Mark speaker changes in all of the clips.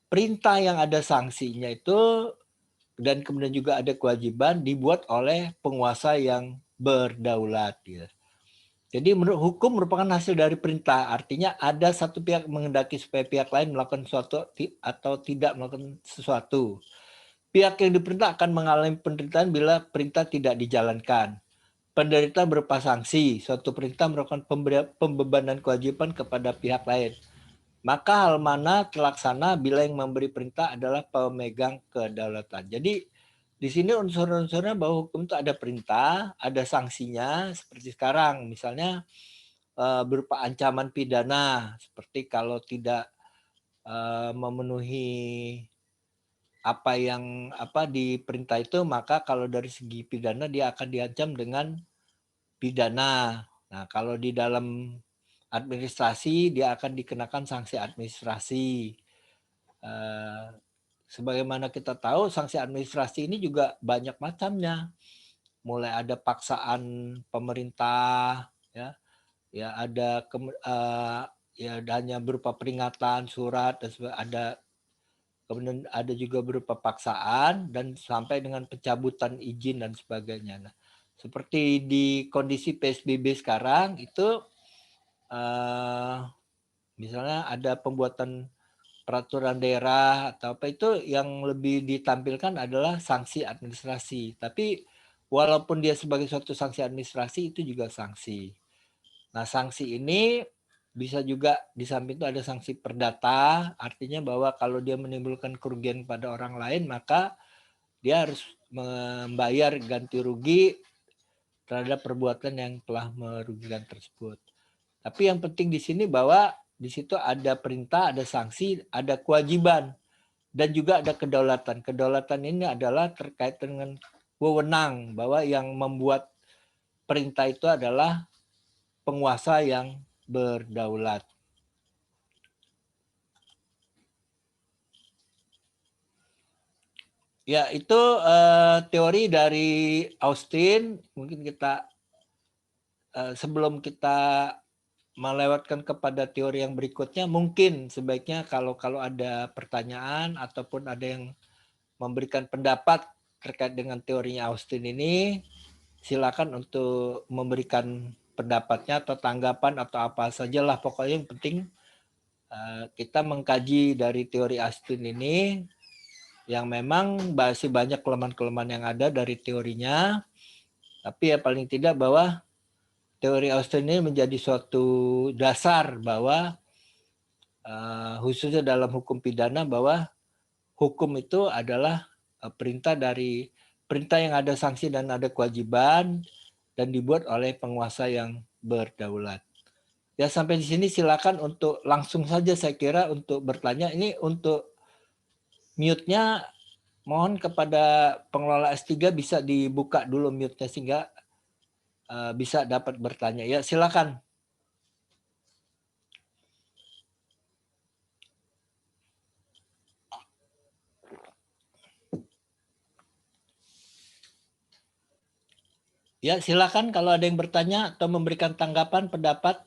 Speaker 1: perintah yang ada sanksinya itu dan kemudian juga ada kewajiban dibuat oleh penguasa yang berdaulat. Ya. Jadi menurut hukum merupakan hasil dari perintah. Artinya ada satu pihak menghendaki supaya pihak lain melakukan sesuatu atau tidak melakukan sesuatu. Pihak yang diperintah akan mengalami penderitaan bila perintah tidak dijalankan. Penderitaan berupa sanksi. Suatu perintah merupakan pembebanan kewajiban kepada pihak lain. Maka hal mana terlaksana bila yang memberi perintah adalah pemegang kedaulatan. Jadi di sini unsur-unsurnya bahwa hukum itu ada perintah, ada sanksinya seperti sekarang. Misalnya berupa ancaman pidana seperti kalau tidak memenuhi apa yang di perintah itu, maka kalau dari segi pidana dia akan diancam dengan pidana. Nah, kalau di dalam administrasi dia akan dikenakan sanksi administrasi. Sebagaimana kita tahu sanksi administrasi ini juga banyak macamnya. Mulai ada paksaan pemerintah, ya ada ya hanya berupa peringatan, surat, dan ada kemudian ada juga berupa paksaan dan sampai dengan pencabutan izin dan sebagainya. Nah, seperti di kondisi PSBB sekarang itu misalnya ada pembuatan peraturan daerah atau apa itu yang lebih ditampilkan adalah sanksi administrasi. Tapi walaupun dia sebagai suatu sanksi administrasi itu juga sanksi. Nah, sanksi ini bisa juga di samping itu ada sanksi perdata, artinya bahwa kalau dia menimbulkan kerugian pada orang lain maka dia harus membayar ganti rugi terhadap perbuatan yang telah merugikan tersebut. Tapi yang penting di sini bahwa di situ ada perintah, ada sanksi, ada kewajiban, dan juga ada kedaulatan. Kedaulatan ini adalah terkait dengan wewenang, bahwa yang membuat perintah itu adalah penguasa yang berdaulat. Ya, itu teori dari Austin. Mungkin kita sebelum kita melewatkan kepada teori yang berikutnya, mungkin sebaiknya kalau ada pertanyaan ataupun ada yang memberikan pendapat terkait dengan teorinya Austin ini, silakan untuk memberikan pendapatnya atau tanggapan atau apa sajalah, pokoknya yang penting kita mengkaji dari teori Austin ini yang memang masih banyak kelemahan-kelemahan yang ada dari teorinya, tapi ya paling tidak bahwa teori Austin ini menjadi suatu dasar bahwa khususnya dalam hukum pidana bahwa hukum itu adalah perintah yang ada sanksi dan ada kewajiban dan dibuat oleh penguasa yang berdaulat. Ya, sampai di sini silakan untuk langsung saja saya kira untuk bertanya. Ini untuk mute-nya mohon kepada pengelola S3 bisa dibuka dulu mute-nya sehingga bisa dapat bertanya. Ya, silakan. Ya, silakan kalau ada yang bertanya atau memberikan tanggapan, pendapat.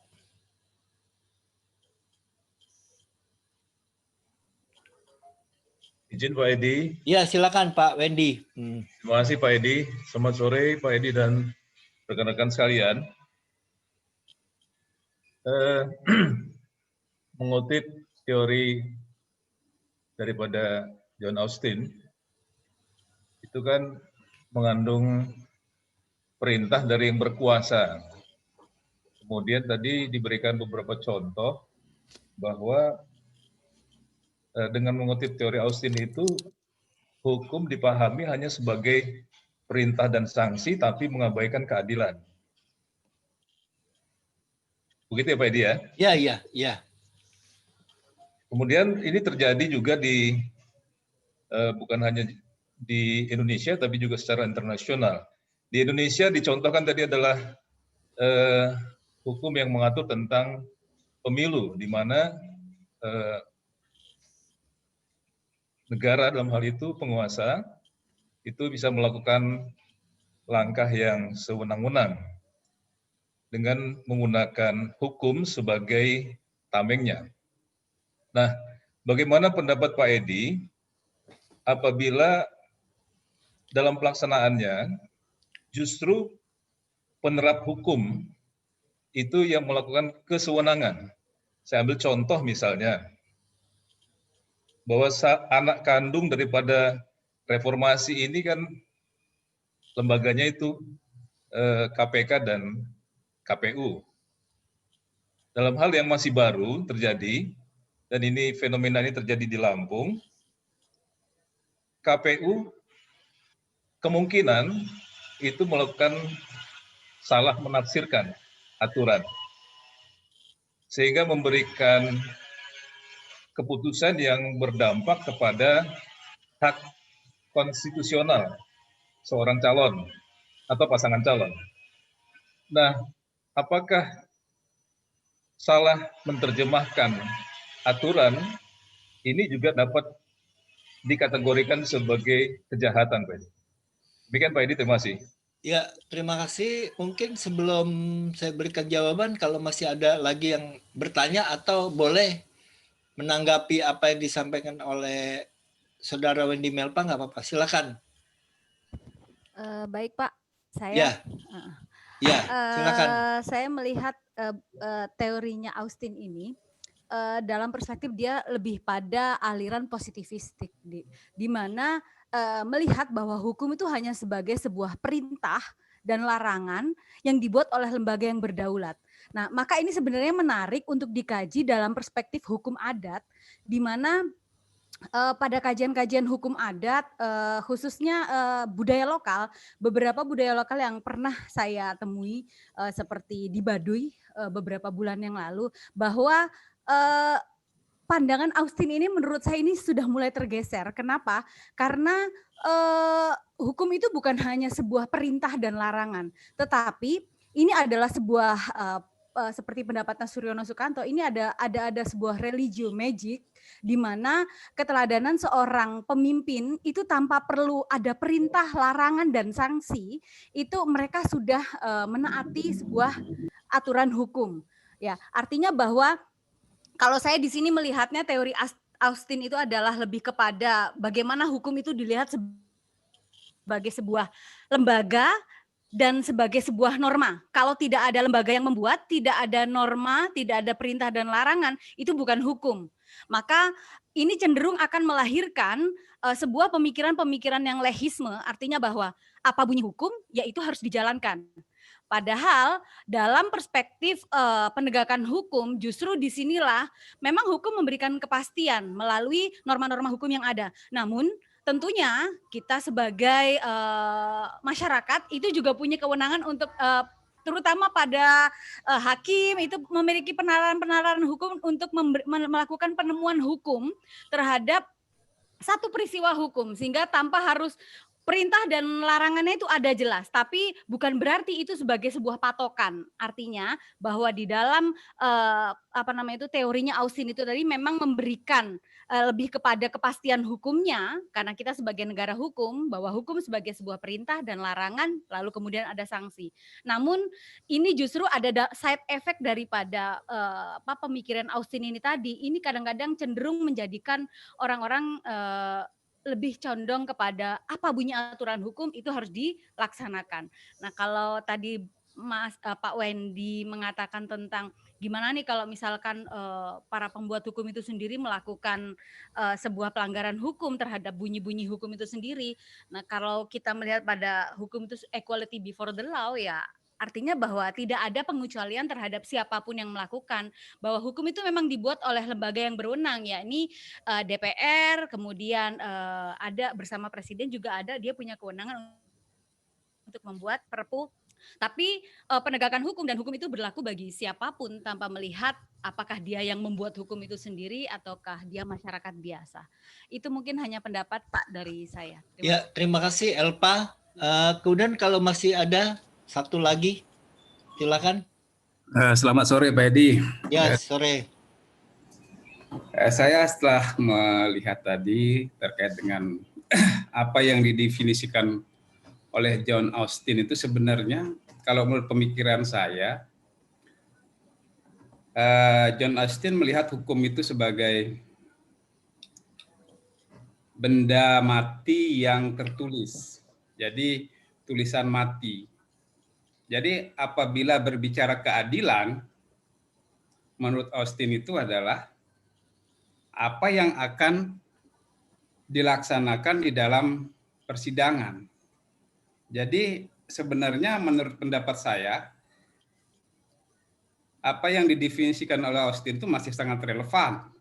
Speaker 2: Izin Pak Edi.
Speaker 1: Ya, silakan Pak Wendy.
Speaker 2: Terima kasih Pak Edi. Selamat sore Pak Edi dan rekan-rekan sekalian. Mengutip teori daripada John Austin, itu kan mengandung perintah dari yang berkuasa. Kemudian tadi diberikan beberapa contoh bahwa dengan mengutip teori Austin itu, hukum dipahami hanya sebagai perintah dan sanksi, tapi mengabaikan keadilan. Begitu ya Pak Edi ya?
Speaker 1: Iya.
Speaker 2: Kemudian ini terjadi juga di bukan hanya di Indonesia, tapi juga secara internasional. Di Indonesia dicontohkan tadi adalah hukum yang mengatur tentang pemilu, di mana negara dalam hal itu penguasa itu bisa melakukan langkah yang sewenang-wenang dengan menggunakan hukum sebagai tamengnya. Nah, Bagaimana pendapat Pak Edi apabila dalam pelaksanaannya justru penerap hukum itu yang melakukan kesewenangan. Saya ambil contoh misalnya, bahwa anak kandung daripada reformasi ini kan lembaganya itu KPK dan KPU. Dalam hal yang masih baru terjadi, dan ini fenomena ini terjadi di Lampung, KPU kemungkinan itu melakukan salah menafsirkan aturan, sehingga memberikan keputusan yang berdampak kepada hak konstitusional seorang calon atau pasangan calon. Nah, apakah salah menerjemahkan aturan ini juga dapat dikategorikan sebagai kejahatan, Pak Edi? Demikian Pak Edi, terima kasih.
Speaker 1: Ya, terima kasih. Mungkin sebelum saya berikan jawaban, kalau masih ada lagi yang bertanya atau boleh menanggapi apa yang disampaikan oleh Saudara Wendy Melpa, nggak apa-apa. Silakan.
Speaker 3: Baik Pak,
Speaker 1: Ya, silakan.
Speaker 3: Saya melihat teorinya Austin ini dalam perspektif dia lebih pada aliran positivistik, di mana melihat bahwa hukum itu hanya sebagai sebuah perintah dan larangan yang dibuat oleh lembaga yang berdaulat. Nah, maka ini sebenarnya menarik untuk dikaji dalam perspektif hukum adat, di mana pada kajian-kajian hukum adat, khususnya budaya lokal, beberapa budaya lokal yang pernah saya temui seperti di Baduy beberapa bulan yang lalu, bahwa pandangan Austin ini menurut saya ini sudah mulai tergeser. Kenapa? Karena hukum itu bukan hanya sebuah perintah dan larangan, tetapi ini adalah sebuah seperti pendapatnya Suryono Sukanto, ini ada sebuah religio magic, di mana keteladanan seorang pemimpin itu tanpa perlu ada perintah, larangan, dan sanksi, itu mereka sudah menaati sebuah aturan hukum. Ya, artinya bahwa kalau saya di sini melihatnya teori Austin itu adalah lebih kepada bagaimana hukum itu dilihat sebagai sebuah lembaga dan sebagai sebuah norma. Kalau tidak ada lembaga yang membuat, tidak ada norma, tidak ada perintah dan larangan, itu bukan hukum. Maka ini cenderung akan melahirkan sebuah pemikiran-pemikiran yang lehisme, artinya bahwa apa bunyi hukum, ya itu harus dijalankan. Padahal dalam perspektif penegakan hukum, justru disinilah memang hukum memberikan kepastian melalui norma-norma hukum yang ada. Namun tentunya kita sebagai masyarakat itu juga punya kewenangan untuk terutama pada hakim itu memiliki penalaran hukum untuk melakukan penemuan hukum terhadap satu peristiwa hukum, sehingga tanpa harus perintah dan larangannya itu ada jelas, tapi bukan berarti itu sebagai sebuah patokan. Artinya bahwa di dalam teorinya Austin itu tadi memang memberikan lebih kepada kepastian hukumnya, karena kita sebagai negara hukum, bahwa hukum sebagai sebuah perintah dan larangan, lalu kemudian ada sanksi. Namun ini justru ada side effect daripada pemikiran Austin ini tadi. Ini kadang-kadang cenderung menjadikan orang-orang lebih condong kepada apa bunyi aturan hukum itu harus dilaksanakan. Nah, kalau tadi Pak Wendy mengatakan tentang gimana nih kalau misalkan para pembuat hukum itu sendiri melakukan sebuah pelanggaran hukum terhadap bunyi-bunyi hukum itu sendiri. Nah, kalau kita melihat pada hukum itu equality before the law, ya artinya bahwa tidak ada pengecualian terhadap siapapun yang melakukan, bahwa hukum itu memang dibuat oleh lembaga yang berwenang, yakni DPR, kemudian ada bersama Presiden juga ada, dia punya kewenangan untuk membuat perpu. Tapi penegakan hukum dan hukum itu berlaku bagi siapapun tanpa melihat apakah dia yang membuat hukum itu sendiri ataukah dia masyarakat biasa. Itu mungkin hanya pendapat Pak dari saya.
Speaker 1: Terima kasih Elpa. Kemudian kalau masih ada satu lagi, silakan.
Speaker 4: Selamat sore Pak Edi.
Speaker 1: Ya, sore.
Speaker 4: Saya setelah melihat tadi terkait dengan apa yang didefinisikan oleh John Austin itu sebenarnya kalau menurut pemikiran saya, John Austin melihat hukum itu sebagai benda mati yang tertulis. Jadi tulisan mati. Jadi apabila berbicara keadilan, menurut Austin itu adalah apa yang akan dilaksanakan di dalam persidangan. Jadi sebenarnya menurut pendapat saya, apa yang didefinisikan oleh Austin itu masih sangat relevan.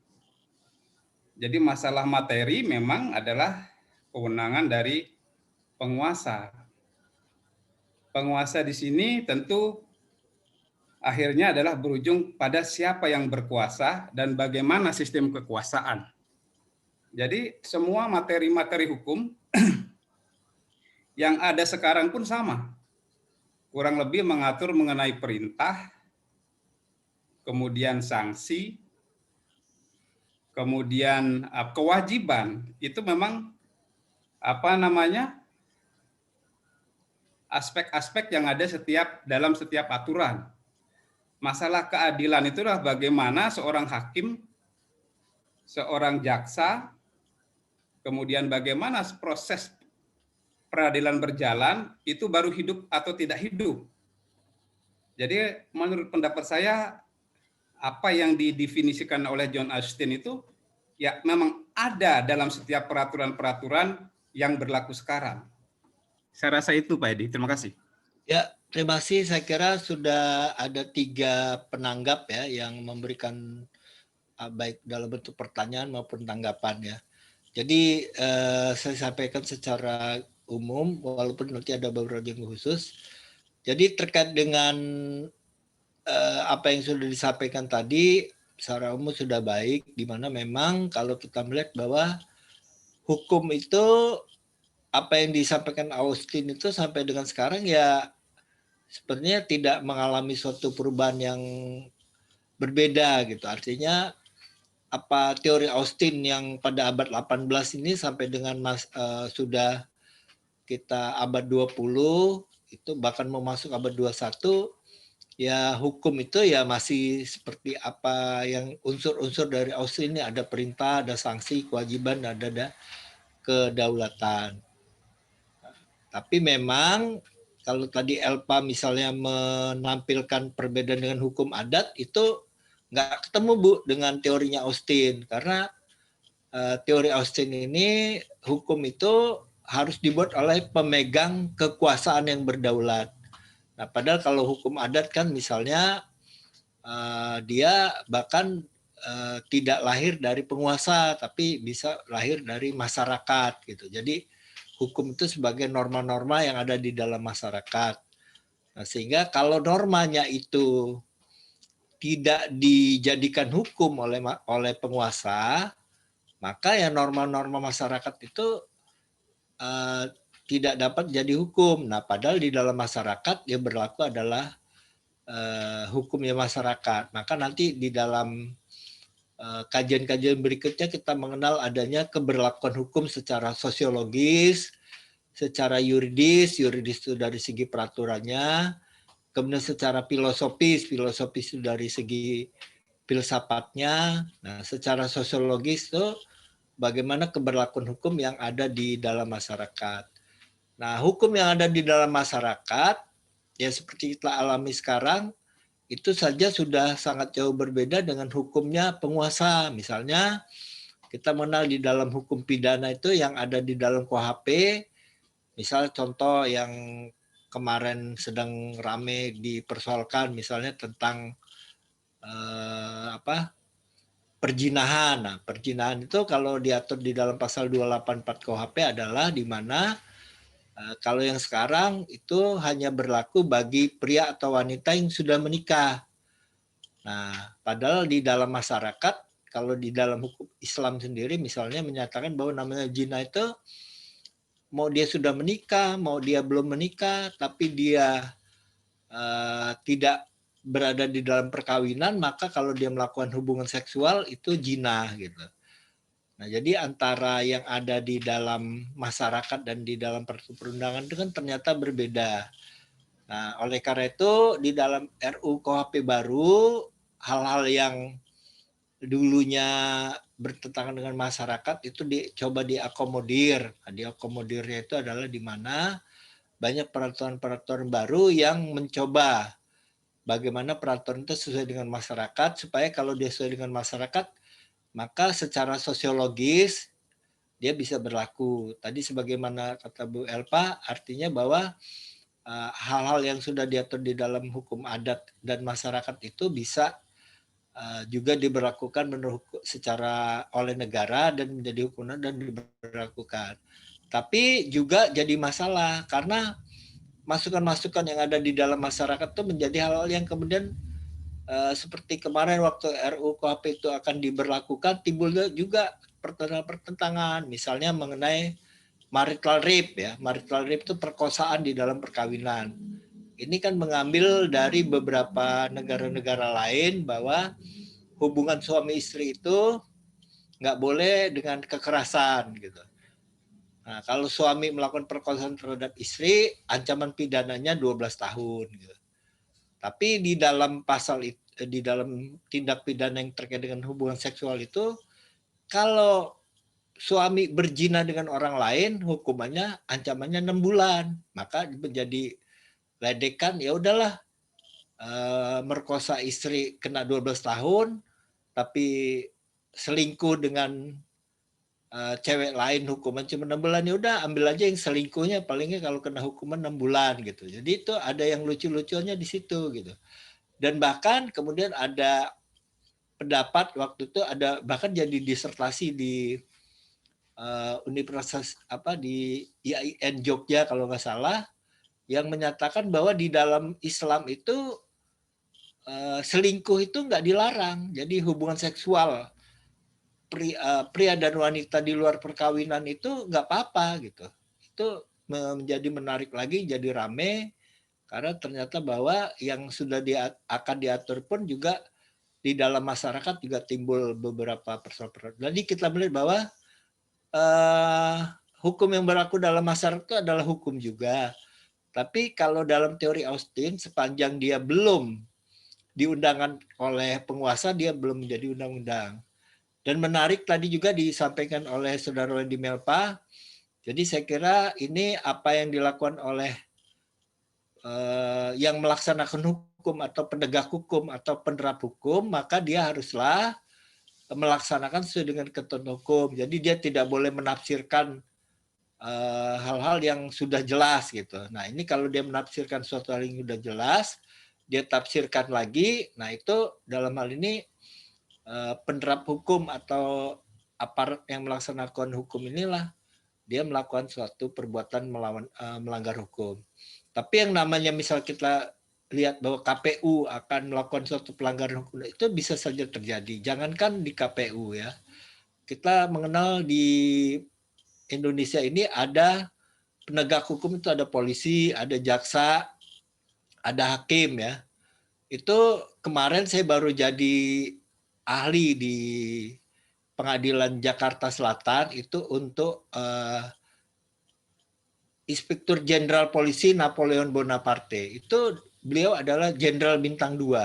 Speaker 4: Jadi masalah materi memang adalah kewenangan dari penguasa. Penguasa di sini tentu akhirnya adalah berujung pada siapa yang berkuasa dan bagaimana sistem kekuasaan. Jadi semua materi-materi hukum yang ada sekarang pun sama. Kurang lebih mengatur mengenai perintah, kemudian sanksi, kemudian kewajiban. Itu memang aspek-aspek yang ada dalam setiap aturan. Masalah keadilan itulah bagaimana seorang hakim, seorang jaksa, kemudian bagaimana proses peradilan berjalan, itu baru hidup atau tidak hidup. Jadi menurut pendapat saya, apa yang didefinisikan oleh John Austin itu ya memang ada dalam setiap peraturan-peraturan yang berlaku sekarang. Saya rasa itu Pak Edi, terima kasih.
Speaker 1: Ya, terima kasih. Saya kira sudah ada 3 penanggap ya yang memberikan baik dalam bentuk pertanyaan maupun tanggapan ya. Jadi saya sampaikan secara umum, walaupun nanti ada beberapa yang khusus. Jadi terkait dengan apa yang sudah disampaikan tadi, secara umum sudah baik, di mana memang kalau kita melihat bahwa hukum itu, apa yang disampaikan Austin itu sampai dengan sekarang ya sebenarnya tidak mengalami suatu perubahan yang berbeda gitu. Artinya apa teori Austin yang pada abad 18 ini sampai dengan sudah kita abad 20 itu bahkan mau masuk abad 21 ya hukum itu ya masih seperti apa yang unsur-unsur dari Austin ini, ada perintah, ada sanksi, kewajiban, ada kedaulatan. Tapi memang kalau tadi Elpa misalnya menampilkan perbedaan dengan hukum adat, itu nggak ketemu Bu dengan teorinya Austin. Karena teori Austin ini hukum itu harus dibuat oleh pemegang kekuasaan yang berdaulat. Nah, padahal kalau hukum adat kan misalnya dia bahkan tidak lahir dari penguasa, tapi bisa lahir dari masyarakat gitu. Jadi hukum itu sebagai norma-norma yang ada di dalam masyarakat. Nah, sehingga kalau normanya itu tidak dijadikan hukum oleh penguasa, maka ya norma-norma masyarakat itu tidak dapat jadi hukum. Nah, padahal di dalam masyarakat yang berlaku adalah hukumnya masyarakat. Maka nanti di dalam kajian-kajian berikutnya kita mengenal adanya keberlakuan hukum secara sosiologis, secara yuridis itu dari segi peraturannya, kemudian secara filosofis itu dari segi filsafatnya, nah secara sosiologis itu bagaimana keberlakuan hukum yang ada di dalam masyarakat. Nah, hukum yang ada di dalam masyarakat, ya seperti kita alami sekarang, itu saja sudah sangat jauh berbeda dengan hukumnya penguasa. Misalnya kita mengenal di dalam hukum pidana itu yang ada di dalam KUHP, misal contoh yang kemarin sedang rame dipersoalkan misalnya tentang perjinahan. Nah, perjinahan itu kalau diatur di dalam pasal 284 KUHP adalah di mana kalau yang sekarang itu hanya berlaku bagi pria atau wanita yang sudah menikah. Nah, padahal di dalam masyarakat, kalau di dalam hukum Islam sendiri misalnya menyatakan bahwa namanya zina itu mau dia sudah menikah, mau dia belum menikah, tapi dia tidak berada di dalam perkawinan, maka kalau dia melakukan hubungan seksual itu zina gitu. Nah, jadi antara yang ada di dalam masyarakat dan di dalam perundangan itu kan ternyata berbeda. Nah, oleh karena itu di dalam RUU KUHP baru, hal-hal yang dulunya bertentangan dengan masyarakat itu dicoba diakomodir. Nah, diakomodirnya itu adalah di mana banyak peraturan-peraturan baru yang mencoba bagaimana peraturan itu sesuai dengan masyarakat, supaya kalau dia sesuai dengan masyarakat, maka secara sosiologis dia bisa berlaku. Tadi sebagaimana kata Bu Elpa, artinya bahwa hal-hal yang sudah diatur di dalam hukum adat dan masyarakat itu bisa juga diberlakukan secara oleh negara dan menjadi hukuman dan diberlakukan. Tapi juga jadi masalah karena masukan-masukan yang ada di dalam masyarakat itu menjadi hal-hal yang kemudian seperti kemarin waktu RUU KUHP itu akan diberlakukan, timbul juga pertentangan, misalnya mengenai marital rape ya. Marital rape itu perkosaan di dalam perkawinan. Ini kan mengambil dari beberapa negara-negara lain bahwa hubungan suami istri itu nggak boleh dengan kekerasan gitu. Nah, kalau suami melakukan perkosaan terhadap istri, ancaman pidananya 12 tahun. Gitu. Tapi di dalam pasal itu, di dalam tindak pidana yang terkait dengan hubungan seksual itu, kalau suami berzina dengan orang lain, hukumannya ancamannya 6 bulan. Maka menjadi ledekan, ya udahlah, merkosa istri kena 12 tahun, tapi selingkuh dengan cewek lain hukuman cuma 6 bulan, ya udah ambil aja yang selingkuhnya, palingnya kalau kena hukuman 6 bulan gitu. Jadi itu ada yang lucu-lucunya di situ gitu. Dan bahkan kemudian ada pendapat waktu itu, ada bahkan jadi disertasi di Universitas di IAIN Jogja kalau nggak salah, yang menyatakan bahwa di dalam Islam itu selingkuh itu nggak dilarang. Jadi hubungan seksual pria dan wanita di luar perkawinan itu nggak apa-apa gitu. Itu menjadi menarik lagi, jadi rame karena ternyata bahwa yang sudah akan diatur pun juga di dalam masyarakat juga timbul beberapa persoalan. Jadi kita melihat bahwa hukum yang berlaku dalam masyarakat itu adalah hukum juga. Tapi kalau dalam teori Austin, sepanjang dia belum diundangkan oleh penguasa, dia belum menjadi undang-undang. Dan menarik tadi juga disampaikan oleh Saudara Wendy Melpa, jadi saya kira ini apa yang dilakukan oleh yang melaksanakan hukum atau penegak hukum atau penerap hukum, maka dia haruslah melaksanakan sesuai dengan ketentuan hukum. Jadi dia tidak boleh menafsirkan hal-hal yang sudah jelas gitu. Nah ini kalau dia menafsirkan suatu hal yang sudah jelas, dia tafsirkan lagi, nah itu dalam hal ini penerap hukum atau aparat yang melaksanakan hukum inilah dia melakukan suatu perbuatan melanggar hukum. Tapi yang namanya misal kita lihat bahwa KPU akan melakukan suatu pelanggaran hukum, itu bisa saja terjadi. Jangankan di KPU ya, kita mengenal di Indonesia ini ada penegak hukum, itu ada polisi, ada jaksa, ada hakim ya. Itu kemarin saya baru jadi ahli di Pengadilan Jakarta Selatan itu untuk Inspektur Jenderal Polisi Napoleon Bonaparte. Itu beliau adalah Jenderal Bintang 2.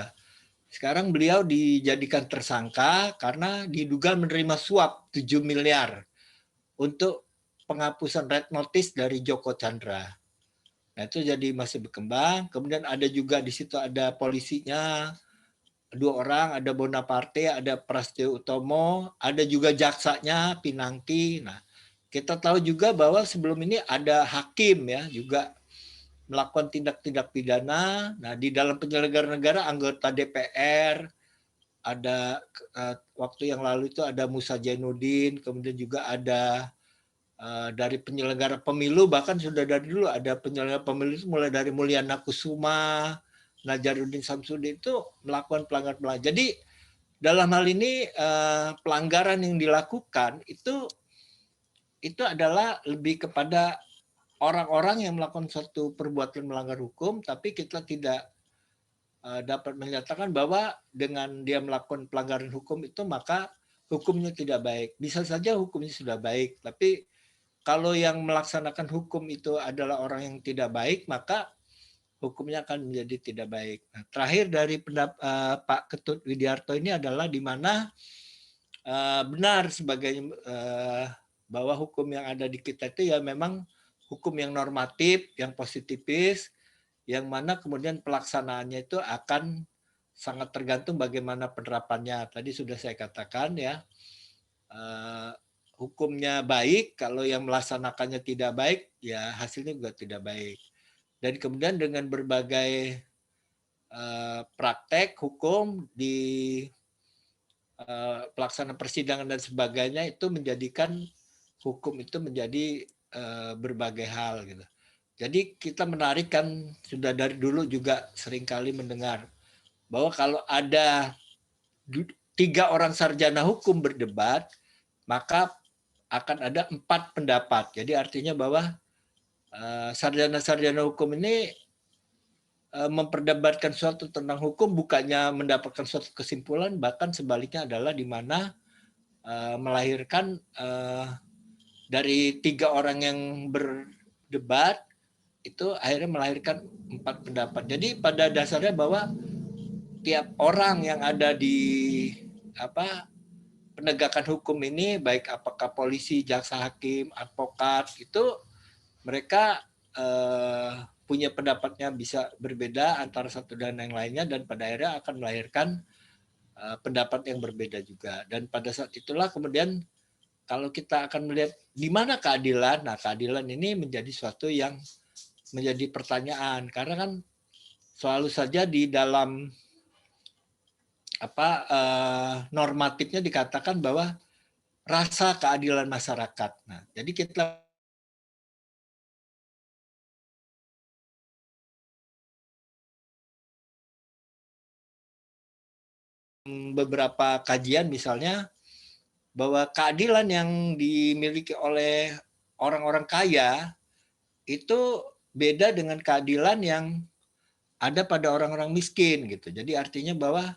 Speaker 1: Sekarang beliau dijadikan tersangka karena diduga menerima suap 7 miliar untuk penghapusan red notice dari Joko Chandra. Nah itu jadi masih berkembang. Kemudian ada juga di situ ada polisinya, 2 orang, ada Bonaparte, ada Prasetyo Utomo, ada juga jaksanya Pinangki. Nah kita tahu juga bahwa sebelum ini ada hakim ya juga melakukan tindak-tindak pidana. Nah di dalam penyelenggara negara, anggota DPR, ada waktu yang lalu itu ada Musa Jainuddin, kemudian juga ada dari penyelenggara pemilu, bahkan sudah dari dulu ada penyelenggara pemilu mulai dari Mulyana Kusuma, Najaruddin Samsudin itu melakukan pelanggaran. Jadi dalam hal ini pelanggaran yang dilakukan itu adalah lebih kepada orang-orang yang melakukan suatu perbuatan melanggar hukum, tapi kita tidak dapat menyatakan bahwa dengan dia melakukan pelanggaran hukum itu maka hukumnya tidak baik. Bisa saja hukumnya sudah baik, tapi kalau yang melaksanakan hukum itu adalah orang yang tidak baik, maka hukumnya akan menjadi tidak baik. Nah, terakhir dari Pak Ketut Widiarto ini adalah di mana benar sebagai bahwa hukum yang ada di kita itu ya memang hukum yang normatif, yang positifis, yang mana kemudian pelaksanaannya itu akan sangat tergantung bagaimana penerapannya. Tadi sudah saya katakan ya, hukumnya baik, kalau yang melaksanakannya tidak baik, ya hasilnya juga tidak baik. Dan kemudian dengan berbagai praktek hukum di pelaksanaan persidangan dan sebagainya itu menjadikan hukum itu menjadi berbagai hal gitu. Jadi kita menarik kan sudah dari dulu juga seringkali mendengar bahwa kalau ada 3 orang sarjana hukum berdebat, maka akan ada 4 pendapat. Jadi artinya bahwa sarjana-sarjana hukum ini memperdebatkan suatu tentang hukum bukannya mendapatkan suatu kesimpulan, bahkan sebaliknya adalah di mana melahirkan dari 3 orang yang berdebat itu akhirnya melahirkan 4 pendapat. Jadi pada dasarnya bahwa tiap orang yang ada di penegakan hukum ini, baik apakah polisi, jaksa, hakim, advokat, itu mereka punya pendapatnya bisa berbeda antara satu dan yang lainnya, dan pada akhirnya akan melahirkan pendapat yang berbeda juga. Dan pada saat itulah kemudian kalau kita akan melihat di mana keadilan, nah keadilan ini menjadi suatu yang menjadi pertanyaan, karena kan selalu saja di dalam normatifnya dikatakan bahwa rasa keadilan masyarakat. Nah, jadi kita beberapa kajian misalnya bahwa keadilan yang dimiliki oleh orang-orang kaya itu beda dengan keadilan yang ada pada orang-orang miskin gitu. Jadi artinya bahwa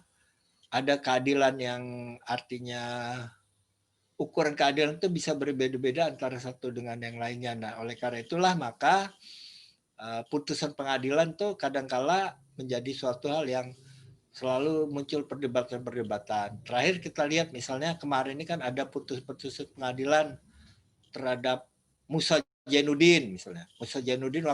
Speaker 1: ada keadilan yang artinya ukuran keadilan itu bisa berbeda-beda antara satu dengan yang lainnya. Nah, oleh karena itulah maka putusan pengadilan tuh kadangkala menjadi suatu hal yang selalu muncul perdebatan-perdebatan. Terakhir kita lihat misalnya kemarin ini kan ada putusan pengadilan terhadap Musa Jainuddin misalnya. Musa Jainuddin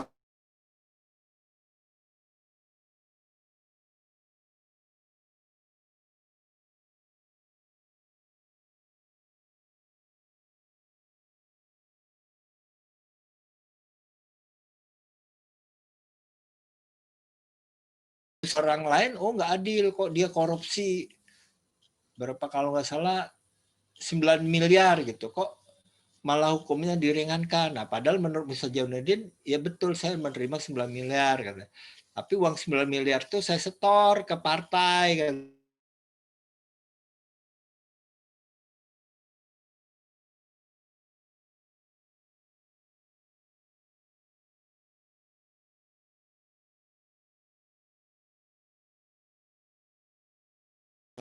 Speaker 1: orang lain, oh nggak adil kok, dia korupsi berapa kalau nggak salah 9 miliar gitu, kok malah hukumnya diringankan. Nah, padahal menurut Musa Jainuddin, ya betul saya menerima 9 miliar. Kata. Tapi uang 9 miliar itu saya setor ke partai. Kata.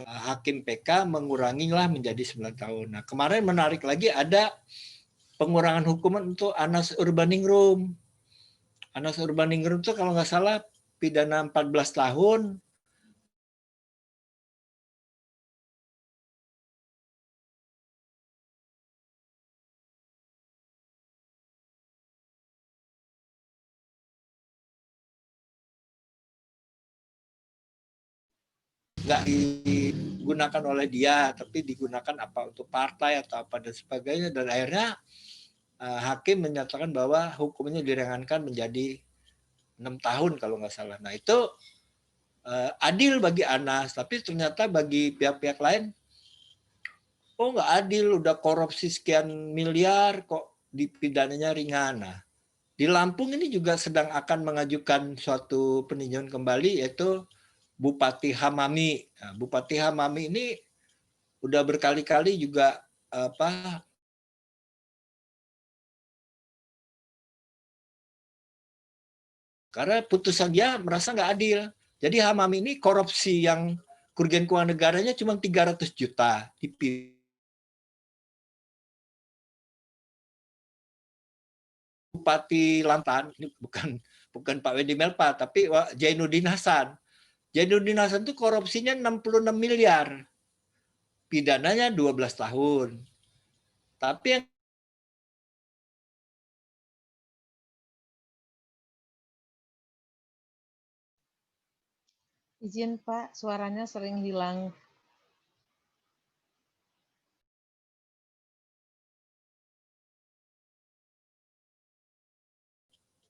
Speaker 1: Hakim PK mengurangilah menjadi 9 tahun. Nah, kemarin menarik lagi ada pengurangan hukuman untuk Anas Urbaningrum. Anas Urbaningrum itu kalau nggak salah pidana 14 tahun. Nggak digunakan oleh dia, tapi digunakan apa untuk partai atau apa dan sebagainya. Dan akhirnya hakim menyatakan bahwa hukumnya diringankan menjadi 6 tahun kalau nggak salah. Nah itu adil bagi Anas, tapi ternyata bagi pihak-pihak lain, oh nggak adil, udah korupsi sekian miliar kok dipidananya ringan. Nah, di Lampung ini juga sedang akan mengajukan suatu peninjauan kembali, yaitu Bupati Hamami. Nah, Bupati Hamami ini udah berkali-kali juga karena putusan dia merasa nggak adil. Jadi Hamami ini korupsi yang kerugian keuangan negaranya cuma 300 juta. Bupati Lantan, ini bukan Pak Wendy Melpa, tapi Jainuddin Hasan. Jainuddin Hasan itu korupsinya 66 miliar. pidananya 12 tahun. Tapi yang
Speaker 5: Izin Pak, suaranya sering hilang.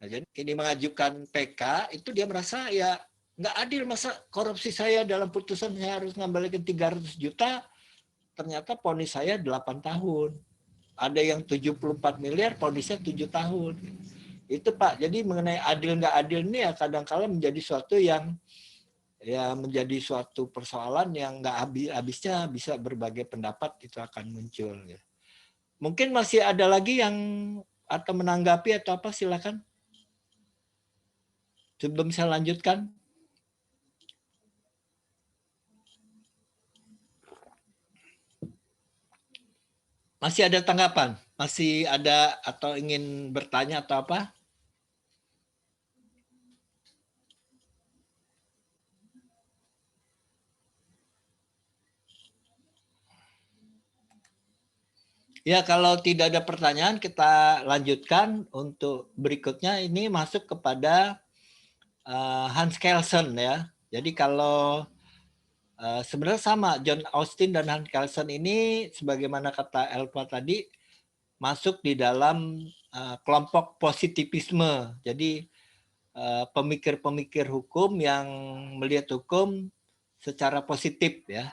Speaker 1: jadi ini mengajukan PK itu dia merasa ya nggak adil, masa korupsi saya dalam putusan saya harus ngembalikan 300 juta, ternyata vonis saya 8 tahun. Ada yang 74 miliar, vonisnya 7 tahun. Itu Pak, jadi mengenai adil nggak adil ini ya kadang-kala menjadi suatu yang ya menjadi suatu persoalan yang nggak habisnya bisa berbagai pendapat itu akan muncul. Ya. Mungkin masih ada lagi yang atau menanggapi atau apa, silakan. Sebelum saya lanjutkan. Masih ada tanggapan? Masih ada atau ingin bertanya atau apa? Ya, kalau tidak ada pertanyaan, kita lanjutkan untuk berikutnya. Ini masuk kepada Hans Kelsen ya. Jadi kalau sebenarnya sama, John Austin dan Hans Kelsen ini sebagaimana kata Elva tadi masuk di dalam kelompok positivisme. Jadi pemikir-pemikir hukum yang melihat hukum secara positif ya.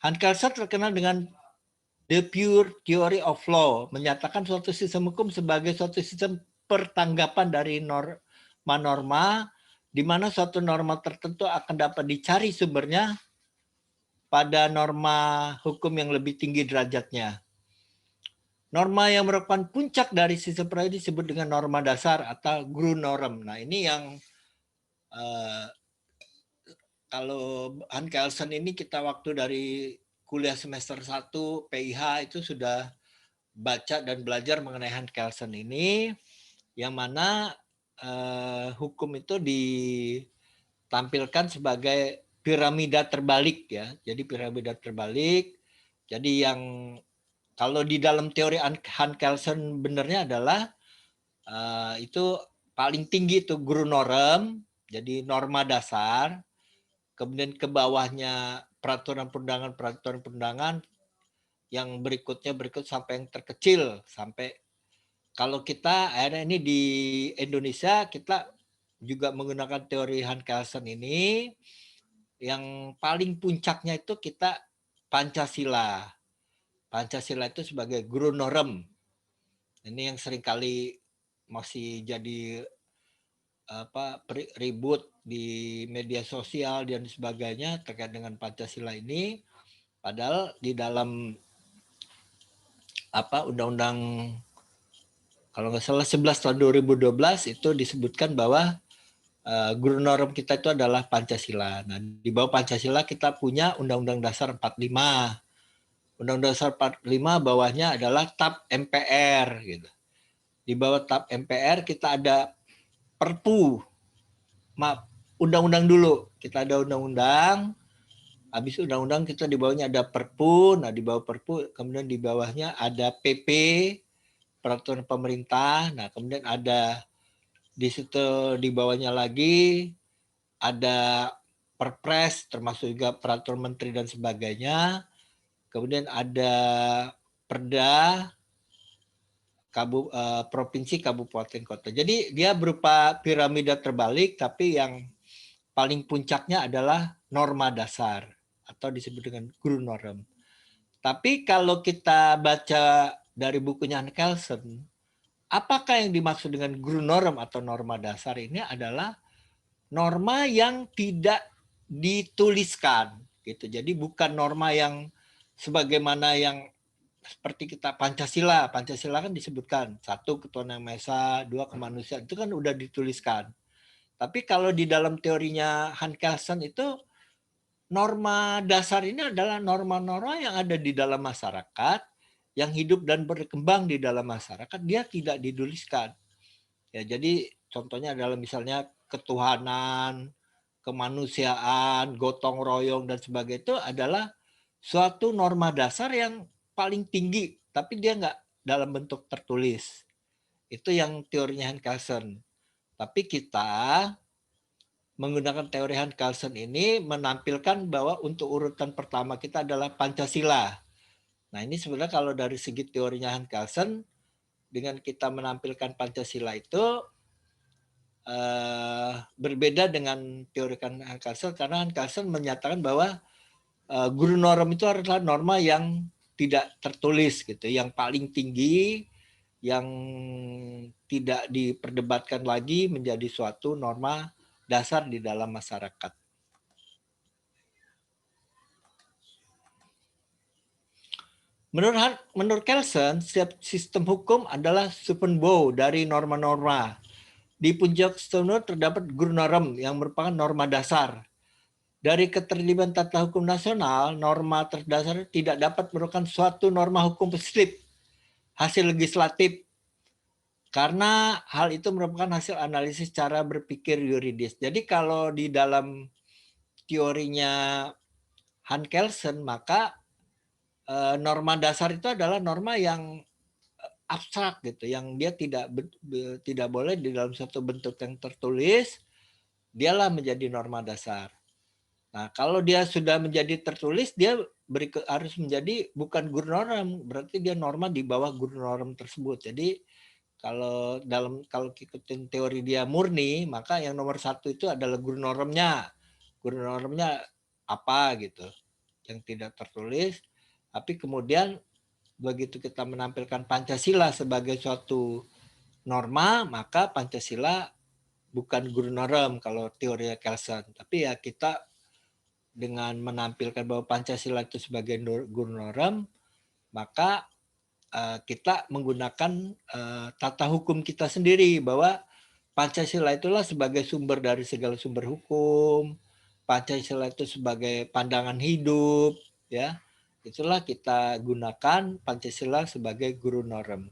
Speaker 1: Hans Kelsen terkenal dengan the pure theory of law, menyatakan suatu sistem hukum sebagai suatu sistem pertanggapan dari norma-norma di mana suatu norma tertentu akan dapat dicari sumbernya pada norma hukum yang lebih tinggi derajatnya. Norma yang merupakan puncak dari sistem peradilan disebut dengan norma dasar atau Grundnorm. Nah, ini yang kalau Hans Kelsen ini kita waktu dari kuliah semester 1 PIH itu sudah baca dan belajar mengenai Hans Kelsen ini, yang mana hukum itu ditampilkan sebagai piramida terbalik ya. Jadi piramida terbalik. Jadi yang kalau di dalam teori Hans Kelsen benarnya adalah itu paling tinggi itu Grundnorm, jadi norma dasar. Kemudian ke bawahnya peraturan perundangan yang berikut sampai yang terkecil, sampai kalau kita akhirnya ini di Indonesia kita juga menggunakan teori Hans Kelsen ini, yang paling puncaknya itu kita Pancasila. Pancasila itu sebagai Grundnorm. Ini yang seringkali masih jadi ribut di media sosial dan sebagainya terkait dengan Pancasila ini, padahal di dalam undang-undang kalau nggak salah 11 tahun 2012 itu disebutkan bahwa Grundnorm kita itu adalah Pancasila. Nah, di bawah Pancasila kita punya Undang-Undang Dasar 45. Undang-Undang Dasar 45 bawahnya adalah TAP MPR gitu. Di bawah TAP MPR kita ada Perpu. Undang-undang dulu. Kita ada undang-undang. Habis undang-undang kita di bawahnya ada Perpu. Nah, di bawah Perpu kemudian di bawahnya ada PP, peraturan pemerintah. Nah, kemudian ada di situ di bawahnya lagi ada Perpres, termasuk juga peraturan menteri dan sebagainya. Kemudian ada Perda, provinsi, kabupaten, kota. Jadi dia berupa piramida terbalik, tapi yang paling puncaknya adalah norma dasar atau disebut dengan Grundnorm. Tapi kalau kita baca dari bukunya Hans Kelsen, apakah yang dimaksud dengan Grundnorm atau norma dasar ini adalah norma yang tidak dituliskan gitu. Jadi bukan norma yang sebagaimana yang seperti kita Pancasila. Pancasila kan disebutkan 1 ketuhanan yang Maha Esa, 2 kemanusiaan, itu kan udah dituliskan. Tapi kalau di dalam teorinya Hans Kelsen itu norma dasar ini adalah norma-norma yang ada di dalam masyarakat, yang hidup dan berkembang di dalam masyarakat, dia tidak dituliskan. Ya, jadi contohnya adalah misalnya ketuhanan, kemanusiaan, gotong royong dan sebagainya itu adalah suatu norma dasar yang paling tinggi, tapi dia nggak dalam bentuk tertulis. Itu yang teorinya Hans Kelsen. Tapi kita menggunakan teori Hans Kelsen ini menampilkan bahwa untuk urutan pertama kita adalah Pancasila. Nah ini sebenarnya kalau dari segi teorinya Hans Kelsen, dengan kita menampilkan Pancasila itu berbeda dengan teori Hans Kelsen, karena Hans Kelsen menyatakan bahwa guru norm itu adalah norma yang tidak tertulis gitu, yang paling tinggi, yang tidak diperdebatkan lagi menjadi suatu norma dasar di dalam masyarakat. Menurut Kelsen, setiap sistem hukum adalah Superbau dari norma-norma. Di puncak sistem terdapat guru norm yang merupakan norma dasar. Dari keterlibatan tata hukum nasional, norma terdasar tidak dapat merupakan suatu norma hukum positif, hasil legislatif, karena hal itu merupakan hasil analisis cara berpikir yuridis. Jadi kalau di dalam teorinya Hans Kelsen, maka norma dasar itu adalah norma yang abstrak gitu, yang dia tidak boleh di dalam suatu bentuk yang tertulis, dialah menjadi norma dasar. Nah, kalau dia sudah menjadi tertulis, dia harus menjadi bukan guru norm, berarti dia norma di bawah guru norm tersebut. Jadi kalau ikutin teori dia murni, maka yang nomor satu itu adalah guru normnya. Guru normnya apa gitu, yang tidak tertulis. Tapi kemudian begitu kita menampilkan Pancasila sebagai suatu norma, maka Pancasila bukan guru norm kalau teori Kelsen. Tapi ya kita dengan menampilkan bahwa Pancasila itu sebagai guru norm, maka kita menggunakan tata hukum kita sendiri, bahwa Pancasila itulah sebagai sumber dari segala sumber hukum, Pancasila itu sebagai pandangan hidup, ya. Itulah kita gunakan Pancasila sebagai guru norm.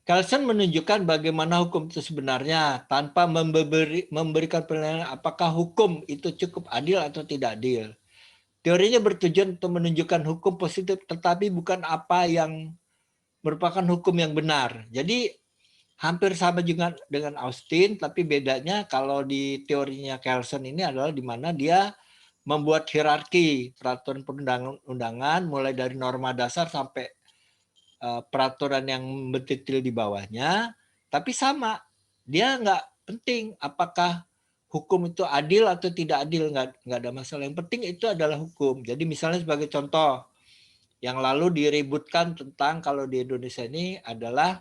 Speaker 1: Kelsen menunjukkan bagaimana hukum itu sebenarnya tanpa memberikan penilaian apakah hukum itu cukup adil atau tidak adil. Teorinya bertujuan untuk menunjukkan hukum positif, tetapi bukan apa yang merupakan hukum yang benar. Jadi hampir sama juga dengan Austin, tapi bedanya kalau di teorinya Kelsen ini adalah di mana dia membuat hierarki peraturan perundang-undangan mulai dari norma dasar sampai peraturan yang mendetail di bawahnya, tapi sama. Dia nggak penting apakah hukum itu adil atau tidak adil, nggak ada masalah. Yang penting itu adalah hukum. Jadi misalnya sebagai contoh, yang lalu diributkan tentang kalau di Indonesia ini adalah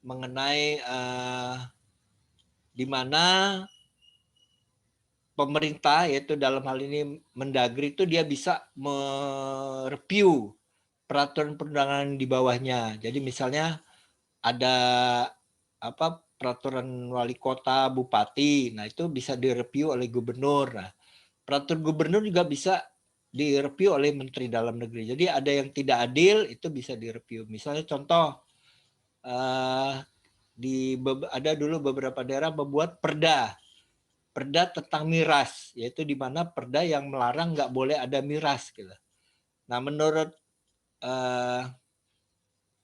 Speaker 1: mengenai di mana pemerintah, yaitu dalam hal ini Mendagri, itu dia bisa mereview peraturan perundangan di bawahnya. Jadi misalnya ada peraturan wali kota, bupati, nah itu bisa direview oleh gubernur. Nah, peraturan gubernur juga bisa direview oleh Menteri Dalam Negeri. Jadi ada yang tidak adil itu bisa direview. Misalnya contoh, ada dulu beberapa daerah membuat perda tentang miras, yaitu di mana perda yang melarang nggak boleh ada miras gitu. Nah menurut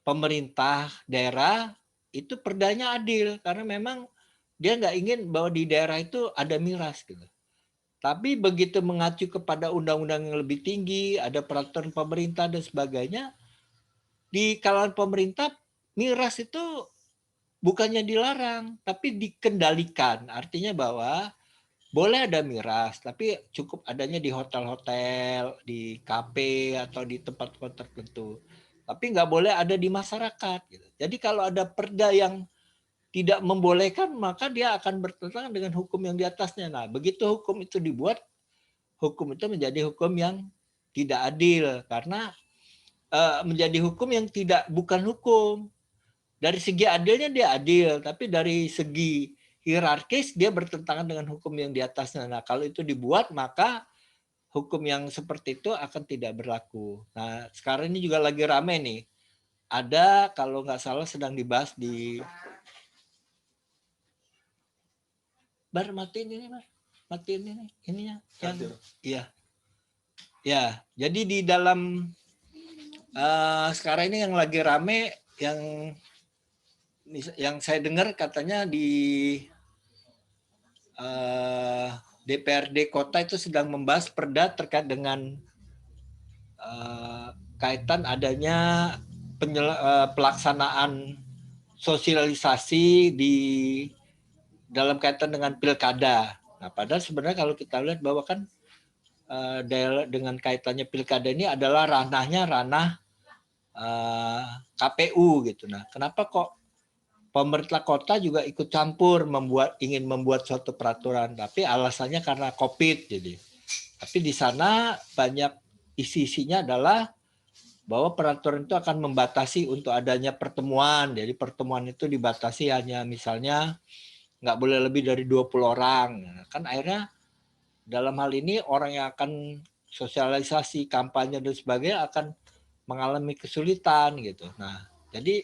Speaker 1: pemerintah daerah itu perdanya adil karena memang dia nggak ingin bahwa di daerah itu ada miras gitu. Tapi begitu mengacu kepada undang-undang yang lebih tinggi, ada peraturan pemerintah dan sebagainya, di kalangan pemerintah miras itu bukannya dilarang, tapi dikendalikan. Artinya bahwa boleh ada miras, tapi cukup adanya di hotel-hotel, di kafe, atau di tempat-tempat tertentu. Tapi nggak boleh ada di masyarakat. Gitu. Jadi kalau ada perda yang tidak membolehkan, maka dia akan bertentangan dengan hukum yang di atasnya. Nah, begitu hukum itu dibuat, hukum itu menjadi hukum yang tidak adil. Karena menjadi hukum yang bukan hukum. Dari segi adilnya dia adil, tapi dari segi hierarkis dia bertentangan dengan hukum yang di atasnya. Nah, kalau itu dibuat, maka hukum yang seperti itu akan tidak berlaku. Nah, sekarang ini juga lagi rame nih. Ada, kalau nggak salah sedang dibahas di Bar, matiin ini, Bar. Matiin ini, ininya. Yang, iya. Ya, jadi di dalam sekarang ini yang lagi rame, yang saya dengar katanya di DPRD kota itu sedang membahas perda terkait dengan kaitan adanya pelaksanaan sosialisasi di dalam kaitan dengan pilkada. Nah, padahal sebenarnya kalau kita lihat bahwa kan dengan kaitannya pilkada ini adalah ranahnya ranah KPU gitu. Nah, kenapa kok pemerintah kota juga ikut campur ingin membuat suatu peraturan, tapi alasannya karena COVID jadi. Tapi di sana banyak isi-isinya adalah bahwa peraturan itu akan membatasi untuk adanya pertemuan. Jadi pertemuan itu dibatasi hanya misalnya nggak boleh lebih dari 20 orang. Nah, kan akhirnya dalam hal ini orang yang akan sosialisasi, kampanye dan sebagainya akan mengalami kesulitan gitu. Nah, jadi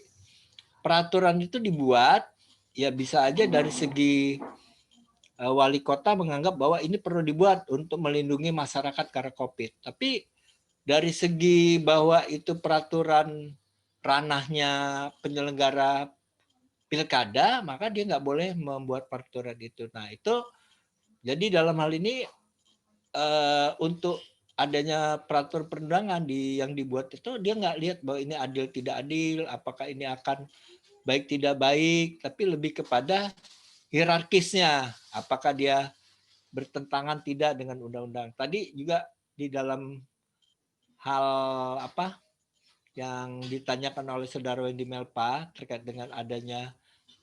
Speaker 1: peraturan itu dibuat ya bisa aja dari segi wali kota menganggap bahwa ini perlu dibuat untuk melindungi masyarakat karena COVID. Tapi dari segi bahwa itu peraturan ranahnya penyelenggara pilkada, maka dia nggak boleh membuat peraturan itu. Nah, itu jadi dalam hal ini untuk adanya peraturan perundangan yang dibuat itu dia nggak lihat bahwa ini adil tidak adil, apakah ini akan baik tidak baik, tapi lebih kepada hierarkisnya, apakah dia bertentangan tidak dengan undang-undang. Tadi juga di dalam hal apa yang ditanyakan oleh saudara Wendy Melpa terkait dengan adanya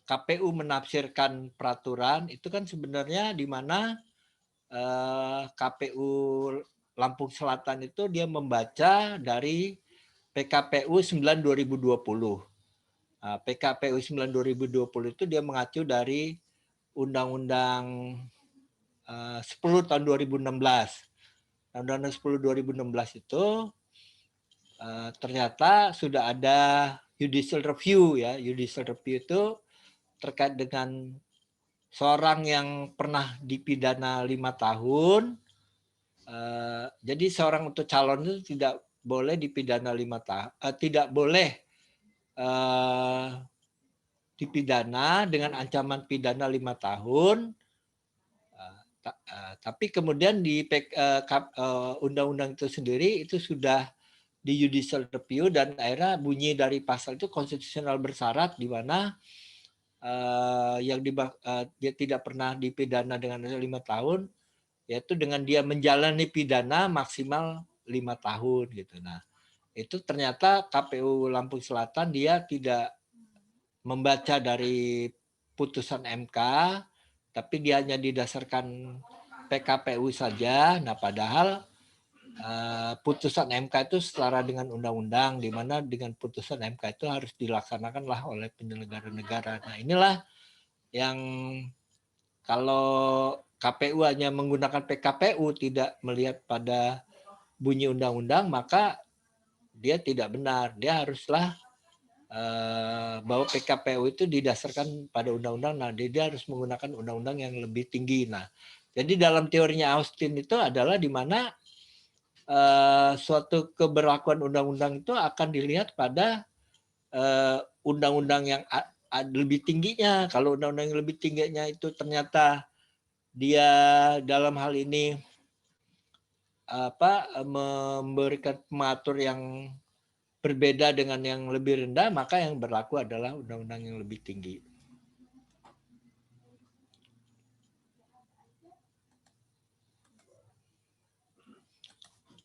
Speaker 1: KPU menafsirkan peraturan, itu kan sebenarnya di mana KPU Lampung Selatan itu dia membaca dari PKPU 9/2020. Nah, PKPU 9/2020 itu dia mengacu dari Undang-Undang 10 tahun 2016. Undang-Undang 10 2016 itu ternyata sudah ada judicial review ya. Judicial review itu terkait dengan seorang yang pernah dipidana 5 tahun. Jadi seorang untuk calon itu tidak boleh dipidana 5 tahun, tidak boleh dipidana dengan ancaman pidana 5 tahun. Tapi kemudian di undang-undang itu sendiri itu sudah di judicial review dan akhirnya bunyi dari pasal itu konstitusional bersyarat di mana yang dia tidak pernah dipidana dengan 5 tahun, yaitu dengan dia menjalani pidana maksimal 5 tahun gitu. Nah, itu ternyata KPU Lampung Selatan dia tidak membaca dari putusan MK, tapi dia hanya didasarkan PKPU saja. Nah, padahal putusan MK itu setara dengan undang-undang, di mana dengan putusan MK itu harus dilaksanakanlah oleh penyelenggara negara. Nah, inilah yang kalau KPU hanya menggunakan PKPU tidak melihat pada bunyi undang-undang, maka dia tidak benar. Dia haruslah bahwa PKPU itu didasarkan pada undang-undang. Nah, dia harus menggunakan undang-undang yang lebih tinggi. Nah, jadi dalam teorinya Austin itu adalah di mana suatu keberlakuan undang-undang itu akan dilihat pada undang-undang yang lebih tingginya. Kalau undang-undang yang lebih tingginya itu ternyata dia dalam hal ini memberikan pengatur yang berbeda dengan yang lebih rendah, maka yang berlaku adalah undang-undang yang lebih tinggi.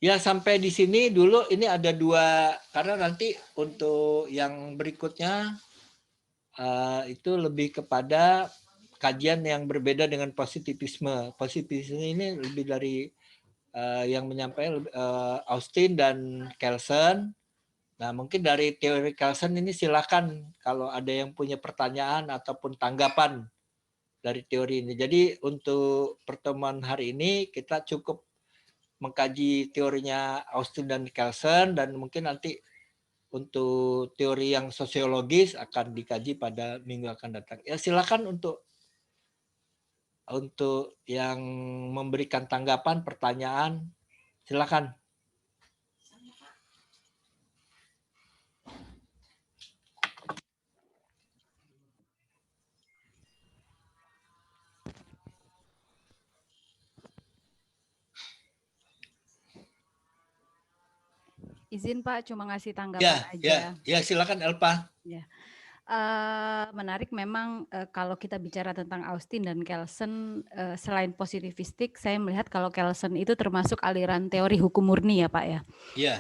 Speaker 1: Ya, sampai di sini dulu. Ini ada 2, karena nanti untuk yang berikutnya itu lebih kepada kajian yang berbeda dengan positivisme. Positivisme ini lebih dari yang menyampaikan Austin dan Kelsen. Nah, mungkin dari teori Kelsen ini silakan kalau ada yang punya pertanyaan ataupun tanggapan dari teori ini. Jadi untuk pertemuan hari ini kita cukup mengkaji teorinya Austin dan Kelsen, dan mungkin nanti untuk teori yang sosiologis akan dikaji pada minggu akan datang. Ya, silakan untuk untuk yang memberikan tanggapan, pertanyaan, silakan.
Speaker 3: Izin Pak, cuma ngasih tanggapan
Speaker 1: Ya,
Speaker 3: aja.
Speaker 1: ya, silakan Elpa.
Speaker 3: Ya. Menarik memang kalau kita bicara tentang Austin dan Kelsen, selain positivistik, saya melihat kalau Kelsen itu termasuk aliran teori hukum murni ya Pak ya.
Speaker 1: Iya.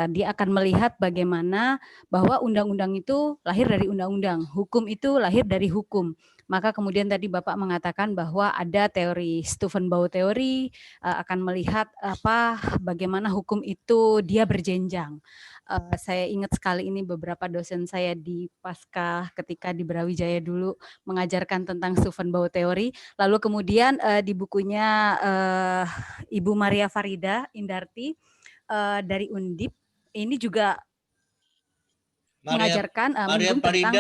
Speaker 3: Dia akan melihat bagaimana bahwa undang-undang itu lahir dari undang-undang, hukum itu lahir dari hukum. Maka kemudian tadi Bapak mengatakan bahwa ada teori Steuvenbauer teori akan melihat bagaimana hukum itu dia berjenjang. Saya ingat sekali ini beberapa dosen saya di Pasca ketika di Brawijaya dulu mengajarkan tentang Steuvenbauer teori. Lalu kemudian di bukunya Ibu Maria Farida Indarti dari Undip ini juga mengajarkan
Speaker 1: Maria
Speaker 3: tentang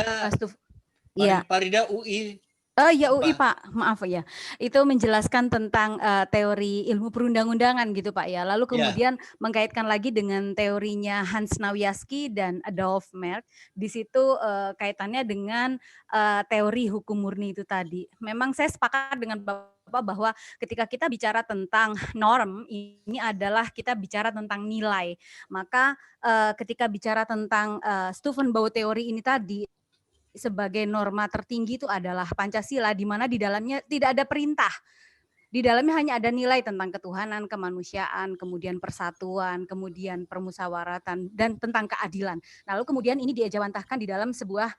Speaker 1: Farida UI.
Speaker 3: Ya UI Pak, maaf ya. Itu menjelaskan tentang teori ilmu perundang-undangan gitu Pak ya. Lalu kemudian mengkaitkan lagi dengan teorinya Hans Nawiaski dan Adolf Merck. Di situ kaitannya dengan teori hukum murni itu tadi. Memang saya sepakat dengan Bapak bahwa ketika kita bicara tentang norm, ini adalah kita bicara tentang nilai. Maka ketika bicara tentang Steuvenbauer teori ini tadi, sebagai norma tertinggi itu adalah Pancasila, di mana di dalamnya tidak ada perintah. Di dalamnya hanya ada nilai tentang ketuhanan, kemanusiaan, kemudian persatuan, kemudian permusawaratan, dan tentang keadilan. Lalu kemudian ini diejawantahkan di dalam sebuah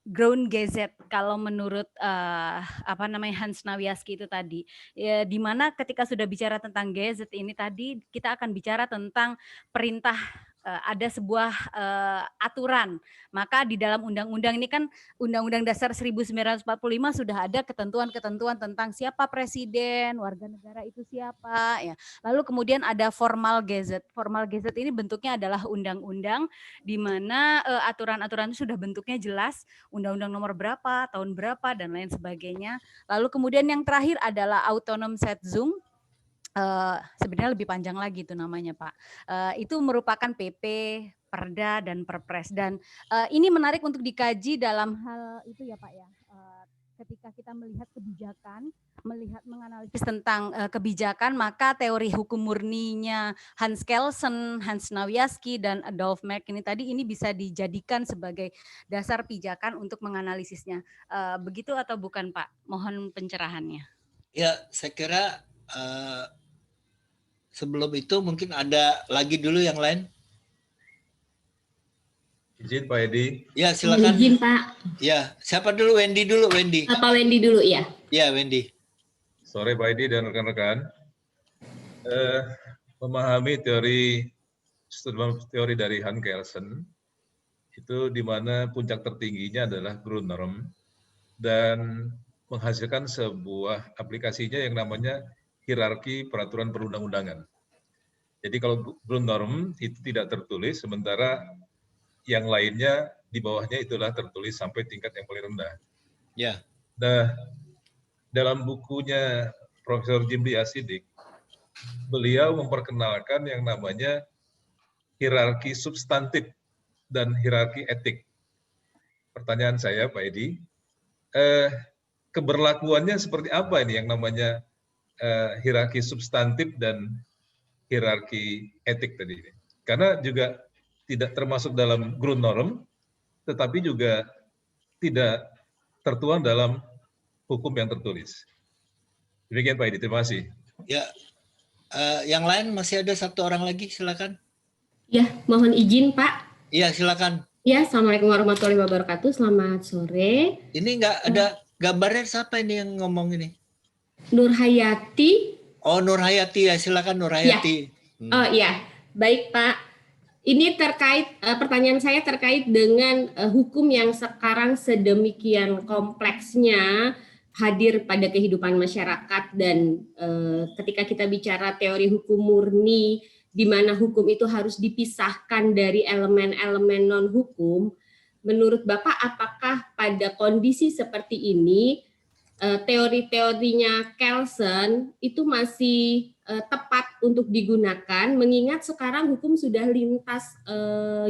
Speaker 3: Grundgesetz kalau menurut Hans Nawiaski itu tadi. Ya, di mana ketika sudah bicara tentang Gesetz ini tadi, kita akan bicara tentang perintah, ada sebuah aturan. Maka di dalam undang-undang ini kan Undang-Undang Dasar 1945 sudah ada ketentuan-ketentuan tentang siapa presiden, warga negara itu siapa ya. Lalu kemudian ada formal gazette. Formal gazette ini bentuknya adalah undang-undang di mana aturan-aturan itu sudah bentuknya jelas, undang-undang nomor berapa, tahun berapa dan lain sebagainya. Lalu kemudian yang terakhir adalah Autonomsetzung. Sebenarnya lebih panjang lagi itu namanya Pak. Itu merupakan PP, Perda dan Perpres, dan ini menarik untuk dikaji dalam hal itu ya Pak ya. Ketika kita melihat kebijakan, menganalisis tentang kebijakan, maka teori hukum murninya Hans Kelsen, Hans Nawiaski dan Adolf Merck ini tadi ini bisa dijadikan sebagai dasar pijakan untuk menganalisisnya. Begitu atau bukan Pak? Mohon pencerahannya.
Speaker 1: Ya, saya kira sebelum itu mungkin ada lagi dulu yang lain.
Speaker 2: Izin Pak Edi.
Speaker 1: Ya, silakan.
Speaker 6: Izin Pak.
Speaker 1: Ya, siapa dulu? Wendy dulu, Wendy.
Speaker 6: Pak Wendy dulu ya.
Speaker 1: Ya, Wendy.
Speaker 2: Sore Pak Edi dan rekan-rekan. Memahami teori dari Hans Kelsen itu di mana puncak tertingginya adalah Grundnorm dan menghasilkan sebuah aplikasinya yang namanya hierarki peraturan perundang-undangan. Jadi kalau Grundnorm itu tidak tertulis, sementara yang lainnya di bawahnya itulah tertulis sampai tingkat yang paling rendah.
Speaker 1: Ya.
Speaker 2: Nah, dalam bukunya Profesor Jimli Asidik, beliau memperkenalkan yang namanya hierarki substantif dan hierarki etik. Pertanyaan saya, Pak Edi, keberlakuannya seperti apa ini yang namanya hierarki substantif dan hierarki etik tadi? Karena juga tidak termasuk dalam Grundnorm, tetapi juga tidak tertuang dalam hukum yang tertulis. Demikian Pak Edi, terima kasih.
Speaker 1: Ya, yang lain masih ada satu orang lagi, silakan.
Speaker 6: Ya, mohon izin Pak.
Speaker 1: Iya, silakan.
Speaker 6: Ya, Assalamualaikum warahmatullahi wabarakatuh. Selamat sore.
Speaker 1: Ini nggak ada gambarnya, siapa ini yang ngomong ini?
Speaker 6: Nur Hayati.
Speaker 1: Oh, Nur Hayati ya, silakan Nur Hayati.
Speaker 6: Ya. Oh iya, baik Pak. Ini terkait, pertanyaan saya terkait dengan hukum yang sekarang sedemikian kompleksnya hadir pada kehidupan masyarakat, dan ketika kita bicara teori hukum murni, di mana hukum itu harus dipisahkan dari elemen-elemen non-hukum, menurut Bapak apakah pada kondisi seperti ini teori-teorinya Kelsen itu masih tepat untuk digunakan, mengingat sekarang hukum sudah lintas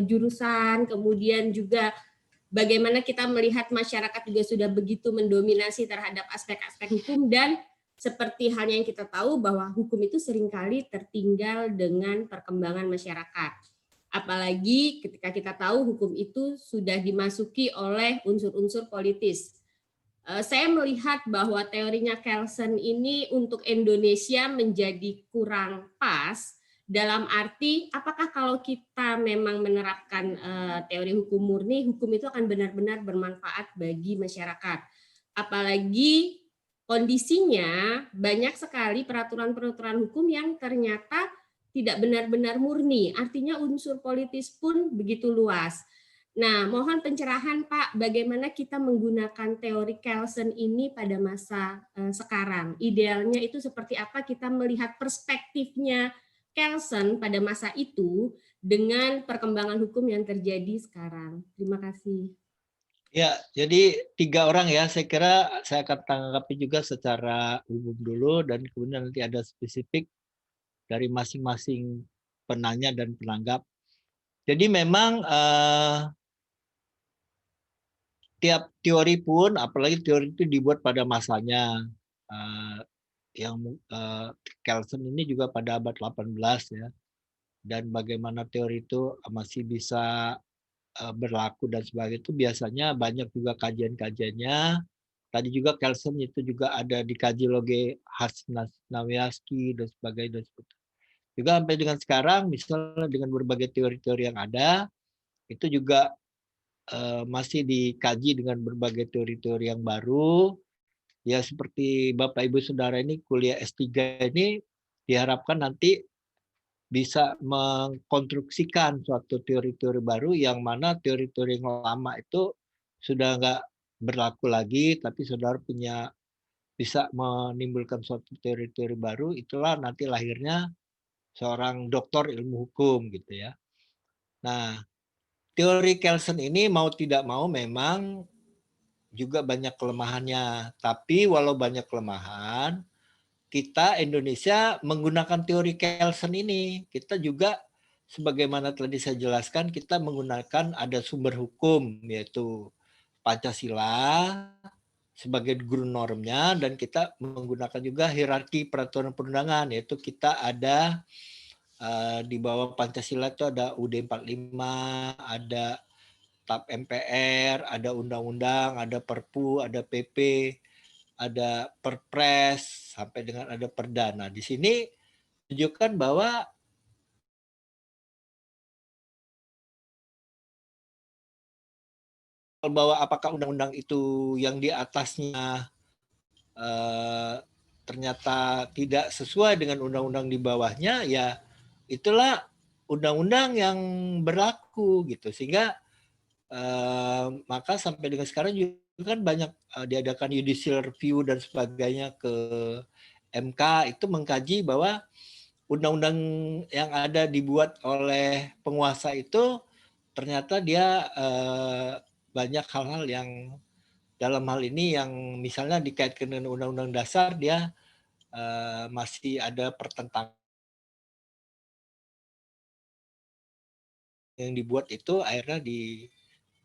Speaker 6: jurusan, kemudian juga bagaimana kita melihat masyarakat juga sudah begitu mendominasi terhadap aspek-aspek hukum, dan seperti halnya yang kita tahu bahwa hukum itu seringkali tertinggal dengan perkembangan masyarakat. Apalagi ketika kita tahu hukum itu sudah dimasuki oleh unsur-unsur politis. Saya melihat bahwa teorinya Kelsen ini untuk Indonesia menjadi kurang pas, dalam arti apakah kalau kita memang menerapkan teori hukum murni, hukum itu akan benar-benar bermanfaat bagi masyarakat. Apalagi kondisinya banyak sekali peraturan-peraturan hukum yang ternyata tidak benar-benar murni, artinya unsur politis pun begitu luas. Nah, mohon pencerahan Pak, bagaimana kita menggunakan teori Kelsen ini pada masa sekarang? Idealnya itu seperti apa kita melihat perspektifnya Kelsen pada masa itu dengan perkembangan hukum yang terjadi sekarang? Terima kasih.
Speaker 1: Ya, jadi 3 orang ya, saya kira saya akan tanggapi juga secara umum dulu dan kemudian nanti ada spesifik dari masing-masing penanya dan penanggap. Jadi memang tiap teori pun, apalagi teori itu dibuat pada masanya, yang Kelsen ini juga pada abad 18 ya, dan bagaimana teori itu masih bisa berlaku dan sebagainya itu biasanya banyak juga kajian-kajiannya. Tadi juga Kelsen itu juga ada dikaji oleh Hasnawiaski dan sebagainya. Juga sampai dengan sekarang, misalnya dengan berbagai teori-teori yang ada, itu juga masih dikaji dengan berbagai teori-teori yang baru. Ya seperti Bapak Ibu Saudara ini kuliah S3 ini diharapkan nanti bisa mengkonstruksikan suatu teori-teori baru yang mana teori-teori yang lama itu sudah nggak berlaku lagi, tapi saudara punya bisa menimbulkan suatu teori-teori baru, itulah nanti lahirnya seorang doktor ilmu hukum gitu ya. Nah, teori Kelsen ini mau tidak mau memang juga banyak kelemahannya. Tapi walau banyak kelemahan, kita Indonesia menggunakan teori Kelsen ini. Kita juga sebagaimana tadi saya jelaskan, kita menggunakan ada sumber hukum yaitu Pancasila sebagai guru normnya, dan kita menggunakan juga hierarki peraturan perundangan, yaitu kita ada di bawah Pancasila itu ada UUD 45, ada TAP MPR, ada undang-undang, ada Perpu, ada PP, ada Perpres, sampai dengan ada Perda. Nah, di sini tunjukkan bahwa apakah undang-undang itu yang di atasnya ternyata tidak sesuai dengan undang-undang di bawahnya, ya itulah undang-undang yang berlaku gitu. Sehingga maka sampai dengan sekarang juga kan banyak diadakan judicial review dan sebagainya ke MK itu mengkaji bahwa undang-undang yang ada dibuat oleh penguasa itu ternyata dia banyak hal-hal yang dalam hal ini yang misalnya dikaitkan dengan undang-undang dasar dia masih ada pertentangan yang dibuat itu akhirnya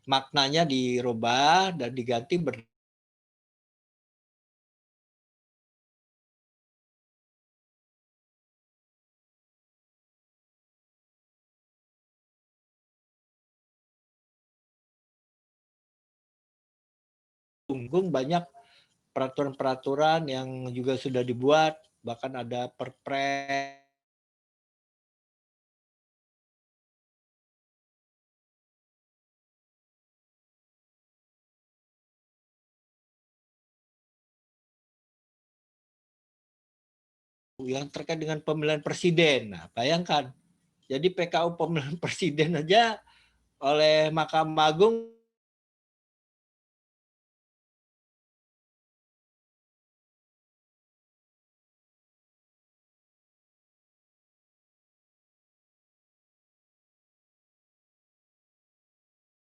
Speaker 1: maknanya dirubah dan diganti bertunggung banyak peraturan-peraturan yang juga sudah dibuat, bahkan ada Perpres yang terkait dengan pemilihan presiden. Nah, bayangkan, jadi PKU pemilihan presiden aja oleh Mahkamah Agung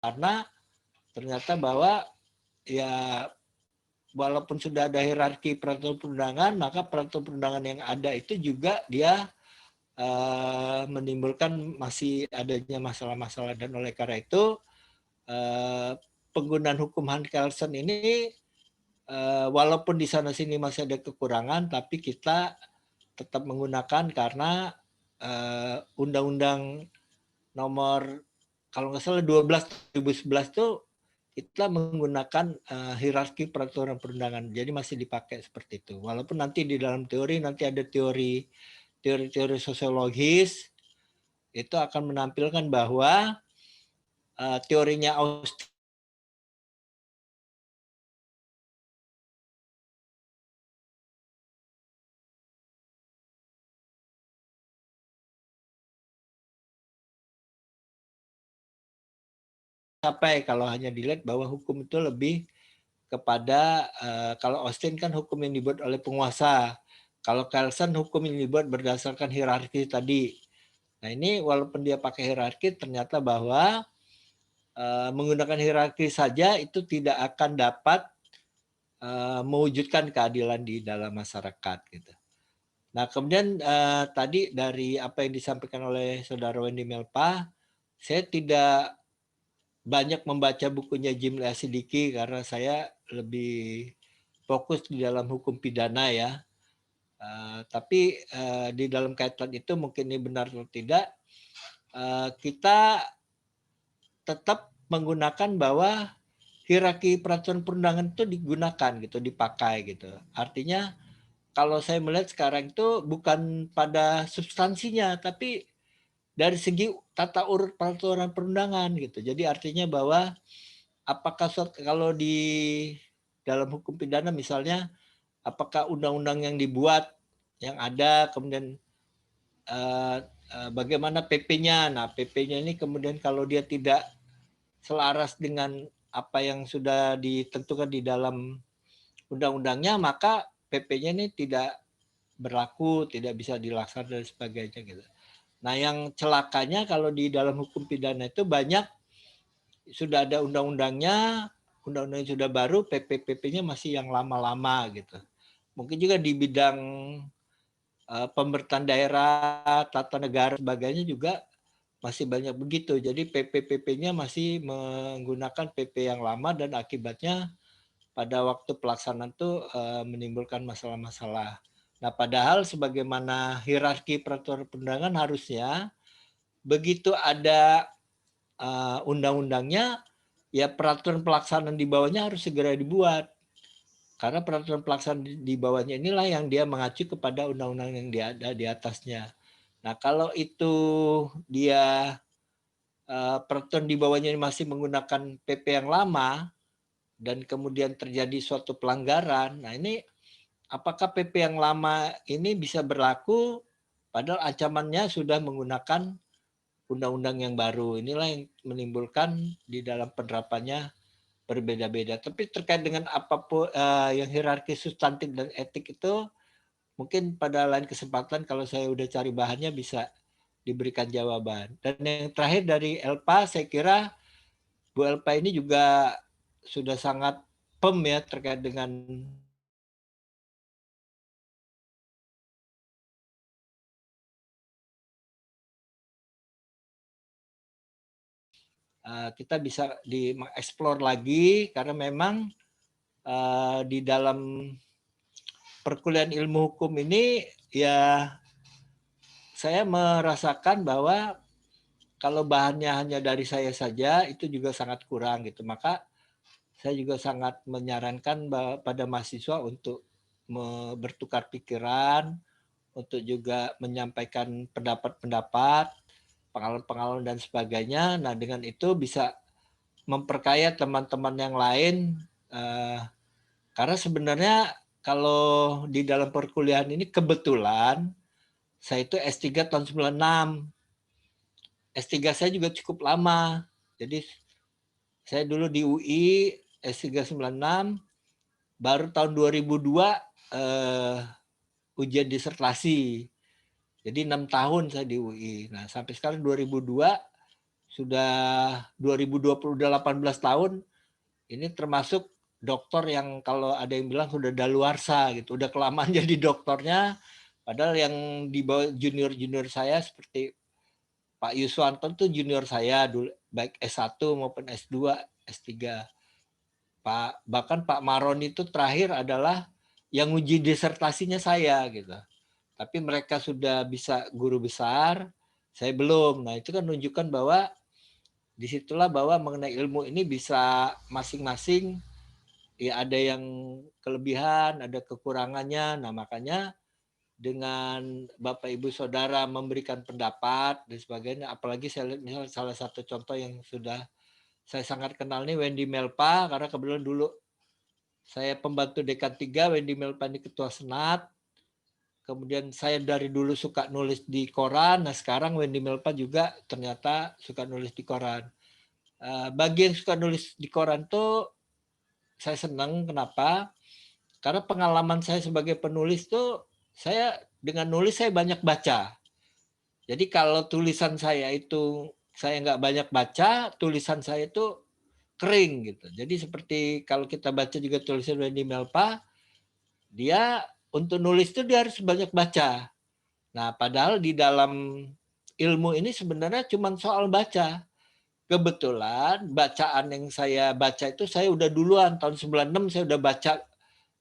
Speaker 1: karena ternyata bahwa ya walaupun sudah ada hierarki peraturan perundangan, maka peraturan perundangan yang ada itu juga dia menimbulkan masih adanya masalah-masalah, dan oleh karena itu penggunaan hukum Han Kelsen ini walaupun di sana sini masih ada kekurangan, tapi kita tetap menggunakan karena Undang-Undang nomor kalau nggak salah 12 2011 itu kita menggunakan hierarki peraturan perundangan, jadi masih dipakai seperti itu. Walaupun nanti di dalam teori nanti ada teori sosiologis itu akan menampilkan bahwa teorinya Austin sampai kalau hanya dilihat bahwa hukum itu lebih kepada kalau Austin kan hukum yang dibuat oleh penguasa, kalau Kelsen hukum yang dibuat berdasarkan hierarki tadi. Nah ini walaupun dia pakai hierarki, ternyata bahwa menggunakan hierarki saja itu tidak akan dapat mewujudkan keadilan di dalam masyarakat gitu. Nah kemudian tadi dari apa yang disampaikan oleh Saudara Wendy Melpa, saya tidak banyak membaca bukunya Jimli Asidiki karena saya lebih fokus di dalam hukum pidana ya. Tapi di dalam kaitan itu mungkin ini benar atau tidak, kita tetap menggunakan bahwa hierarki peraturan perundangan itu digunakan gitu, dipakai gitu. Artinya kalau saya melihat sekarang itu bukan pada substansinya, tapi dari segi tata urut peraturan perundangan gitu. Jadi artinya bahwa apakah kalau di dalam hukum pidana misalnya, apakah undang-undang yang dibuat yang ada kemudian bagaimana PP-nya. Nah, PP-nya ini kemudian kalau dia tidak selaras dengan apa yang sudah ditentukan di dalam undang-undangnya, maka PP-nya ini tidak berlaku, tidak bisa dilaksanakan dan sebagainya gitu. Nah, yang celakanya kalau di dalam hukum pidana itu banyak sudah ada undang-undangnya, undang-undang sudah baru, PP-PP-nya masih yang lama-lama gitu. Mungkin juga di bidang pemerintahan daerah, tata negara sebagainya juga masih banyak begitu. Jadi PP-PP-nya masih menggunakan PP yang lama dan akibatnya pada waktu pelaksanaan itu menimbulkan masalah-masalah. Nah, padahal sebagaimana hierarki peraturan perundangan harusnya begitu ada undang-undangnya, ya peraturan pelaksanaan di bawahnya harus segera dibuat. Karena peraturan pelaksanaan di bawahnya inilah yang dia mengacu kepada undang-undang yang ada di atasnya. Nah, kalau itu dia peraturan di bawahnya masih menggunakan PP yang lama dan kemudian terjadi suatu pelanggaran, nah ini apakah PP yang lama ini bisa berlaku padahal ancamannya sudah menggunakan undang-undang yang baru. Inilah yang menimbulkan di dalam penerapannya berbeda-beda. Tapi terkait dengan apapun yang hierarki substantif dan etik itu mungkin pada lain kesempatan kalau saya udah cari bahannya bisa diberikan jawaban. Dan yang terakhir dari Elpa, saya kira Bu Elpa ini juga sudah sangat firm ya terkait dengan kita bisa dieksplor lagi karena memang di dalam perkuliahan ilmu hukum ini ya saya merasakan bahwa kalau bahannya hanya dari saya saja itu juga sangat kurang gitu. Maka saya juga sangat menyarankan pada mahasiswa untuk bertukar pikiran, untuk juga menyampaikan pendapat-pendapat, pengalaman-pengalaman dan sebagainya. Nah, dengan itu bisa memperkaya teman-teman yang lain karena sebenarnya kalau di dalam perkuliahan ini kebetulan saya itu S3 tahun 96. S3 saya juga cukup lama. Jadi saya dulu di UI S3 96, baru tahun 2002 ujian disertasi. Jadi 6 tahun saya di UI. Nah, sampai sekarang 2002 sudah 2020 udah 18 tahun. Ini termasuk dokter yang kalau ada yang bilang sudah daluarsa gitu, udah kelamaan jadi dokternya, padahal yang di bawah junior saya seperti Pak Yuswanto itu junior saya dulu, baik S1 maupun S2, S3. Bahkan Pak Maron itu terakhir adalah yang uji disertasinya saya gitu. Tapi mereka sudah bisa guru besar, saya belum. Nah, itu kan menunjukkan bahwa disitulah bahwa mengenai ilmu ini bisa masing-masing ya ada yang kelebihan, ada kekurangannya. Nah, makanya dengan Bapak Ibu Saudara memberikan pendapat dan sebagainya, apalagi saya lihat misalnya salah satu contoh yang sudah saya sangat kenal nih Wendy Melpa, karena kebetulan dulu saya pembantu dekan 3, Wendy Melpa ini ketua senat. Kemudian saya dari dulu suka nulis di koran, nah sekarang Wendy Melpa juga ternyata suka nulis di koran. Bagi yang suka nulis di koran tuh saya senang, kenapa? Karena pengalaman saya sebagai penulis tuh saya dengan nulis saya banyak baca. Jadi kalau tulisan saya itu saya nggak banyak baca, tulisan saya itu kering gitu. Jadi seperti kalau kita baca juga tulisan Wendy Melpa, dia untuk nulis itu dia harus banyak baca. Nah, padahal di dalam ilmu ini sebenarnya cuma soal baca. Kebetulan bacaan yang saya baca itu saya udah duluan tahun 96 saya udah baca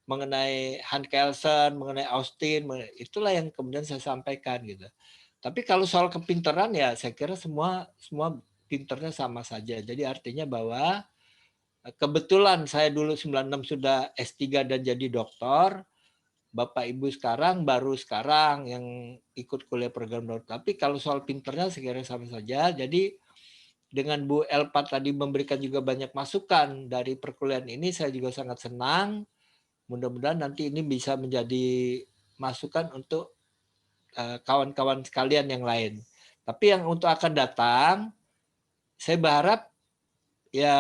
Speaker 1: mengenai Hans Kelsen, mengenai Austin, itulah yang kemudian saya sampaikan gitu. Tapi kalau soal kepintaran ya saya kira semua pinternya sama saja. Jadi artinya bahwa kebetulan saya dulu 96 sudah S3 dan jadi doktor. Bapak Ibu baru sekarang yang ikut kuliah program dokter. Tapi kalau soal pinternya saya kira sama saja. Jadi dengan Bu Elpa tadi memberikan juga banyak masukan dari perkuliahan ini, saya juga sangat senang. Mudah-mudahan nanti ini bisa menjadi masukan untuk kawan-kawan sekalian yang lain. Tapi yang untuk akan datang, saya berharap ya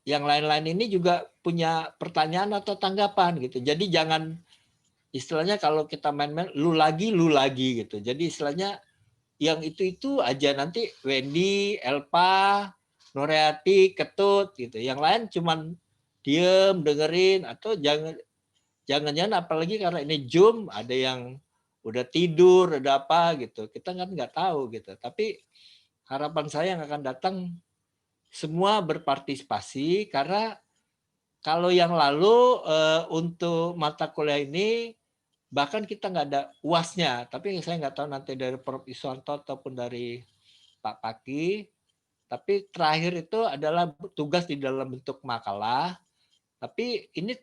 Speaker 1: yang lain-lain ini juga punya pertanyaan atau tanggapan gitu. Jadi jangan istilahnya kalau kita main-main lu lagi gitu. Jadi istilahnya yang itu aja, nanti Wendy, Elpa, Noreati, Ketut gitu. Yang lain cuman diem dengerin atau jangan apalagi karena ini Zoom ada yang udah tidur, ada apa gitu. Kita kan nggak tahu gitu. Tapi harapan saya yang akan datang semua berpartisipasi, karena kalau yang lalu untuk mata kuliah ini bahkan kita nggak ada UASnya, tapi saya nggak tahu nanti dari Prof. Iswanto ataupun dari Pak Paki, tapi terakhir itu adalah tugas di dalam bentuk makalah, tapi ini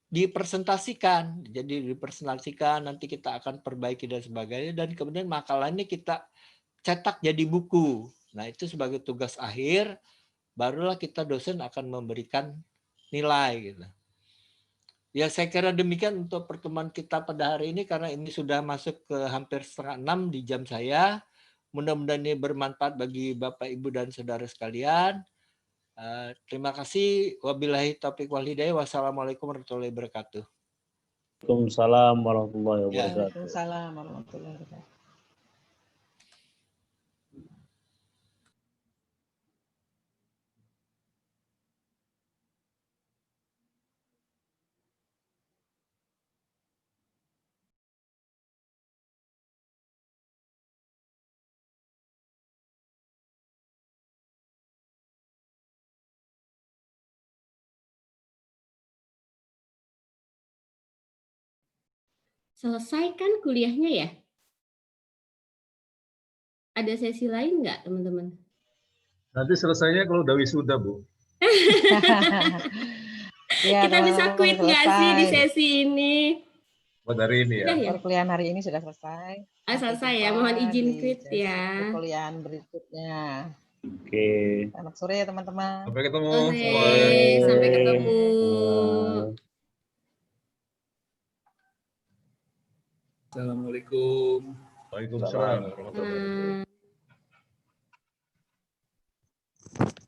Speaker 1: dipresentasikan, jadi dipresentasikan, nanti kita akan perbaiki dan sebagainya, dan kemudian makalah ini kita cetak jadi buku. Nah itu sebagai tugas akhir, barulah kita dosen akan memberikan nilai gitu. Ya saya kira demikian untuk pertemuan kita pada hari ini, karena ini sudah masuk ke hampir 5:30 di jam saya. Mudah-mudahan ini bermanfaat bagi Bapak, Ibu, dan Saudara sekalian. Terima kasih. Wabillahi taufiq wal hidayah. Wassalamualaikum warahmatullahi wabarakatuh.
Speaker 7: Waalaikumsalam warahmatullahi
Speaker 1: Ya.
Speaker 7: wabarakatuh.
Speaker 5: Waalaikumsalam warahmatullahi wabarakatuh.
Speaker 6: Selesai kan kuliahnya ya? Ada sesi lain nggak, teman-teman?
Speaker 2: Nanti selesainya kalau udah wisuda, Bu.
Speaker 5: Ya,
Speaker 6: Kita bisa
Speaker 5: teman-teman,
Speaker 6: quit nggak sih di
Speaker 5: selesai.
Speaker 6: sesi ini?
Speaker 2: Buat hari ini ya.
Speaker 6: Udah ya?
Speaker 5: Perkuliahan hari ini sudah selesai.
Speaker 6: Ah,
Speaker 5: Sampai
Speaker 6: selesai ya,
Speaker 5: jumpa
Speaker 6: mohon izin
Speaker 5: di
Speaker 6: quit
Speaker 5: sesi
Speaker 6: ya.
Speaker 5: perkuliahan berikutnya.
Speaker 7: Oke.
Speaker 5: Selamat sore teman-teman.
Speaker 2: Sampai ketemu
Speaker 6: Oke,
Speaker 2: semua.
Speaker 6: sampai ketemu.
Speaker 8: Assalamualaikum.
Speaker 2: Waalaikumsalam warahmatullahi wabarakatuh.
Speaker 6: Hmm.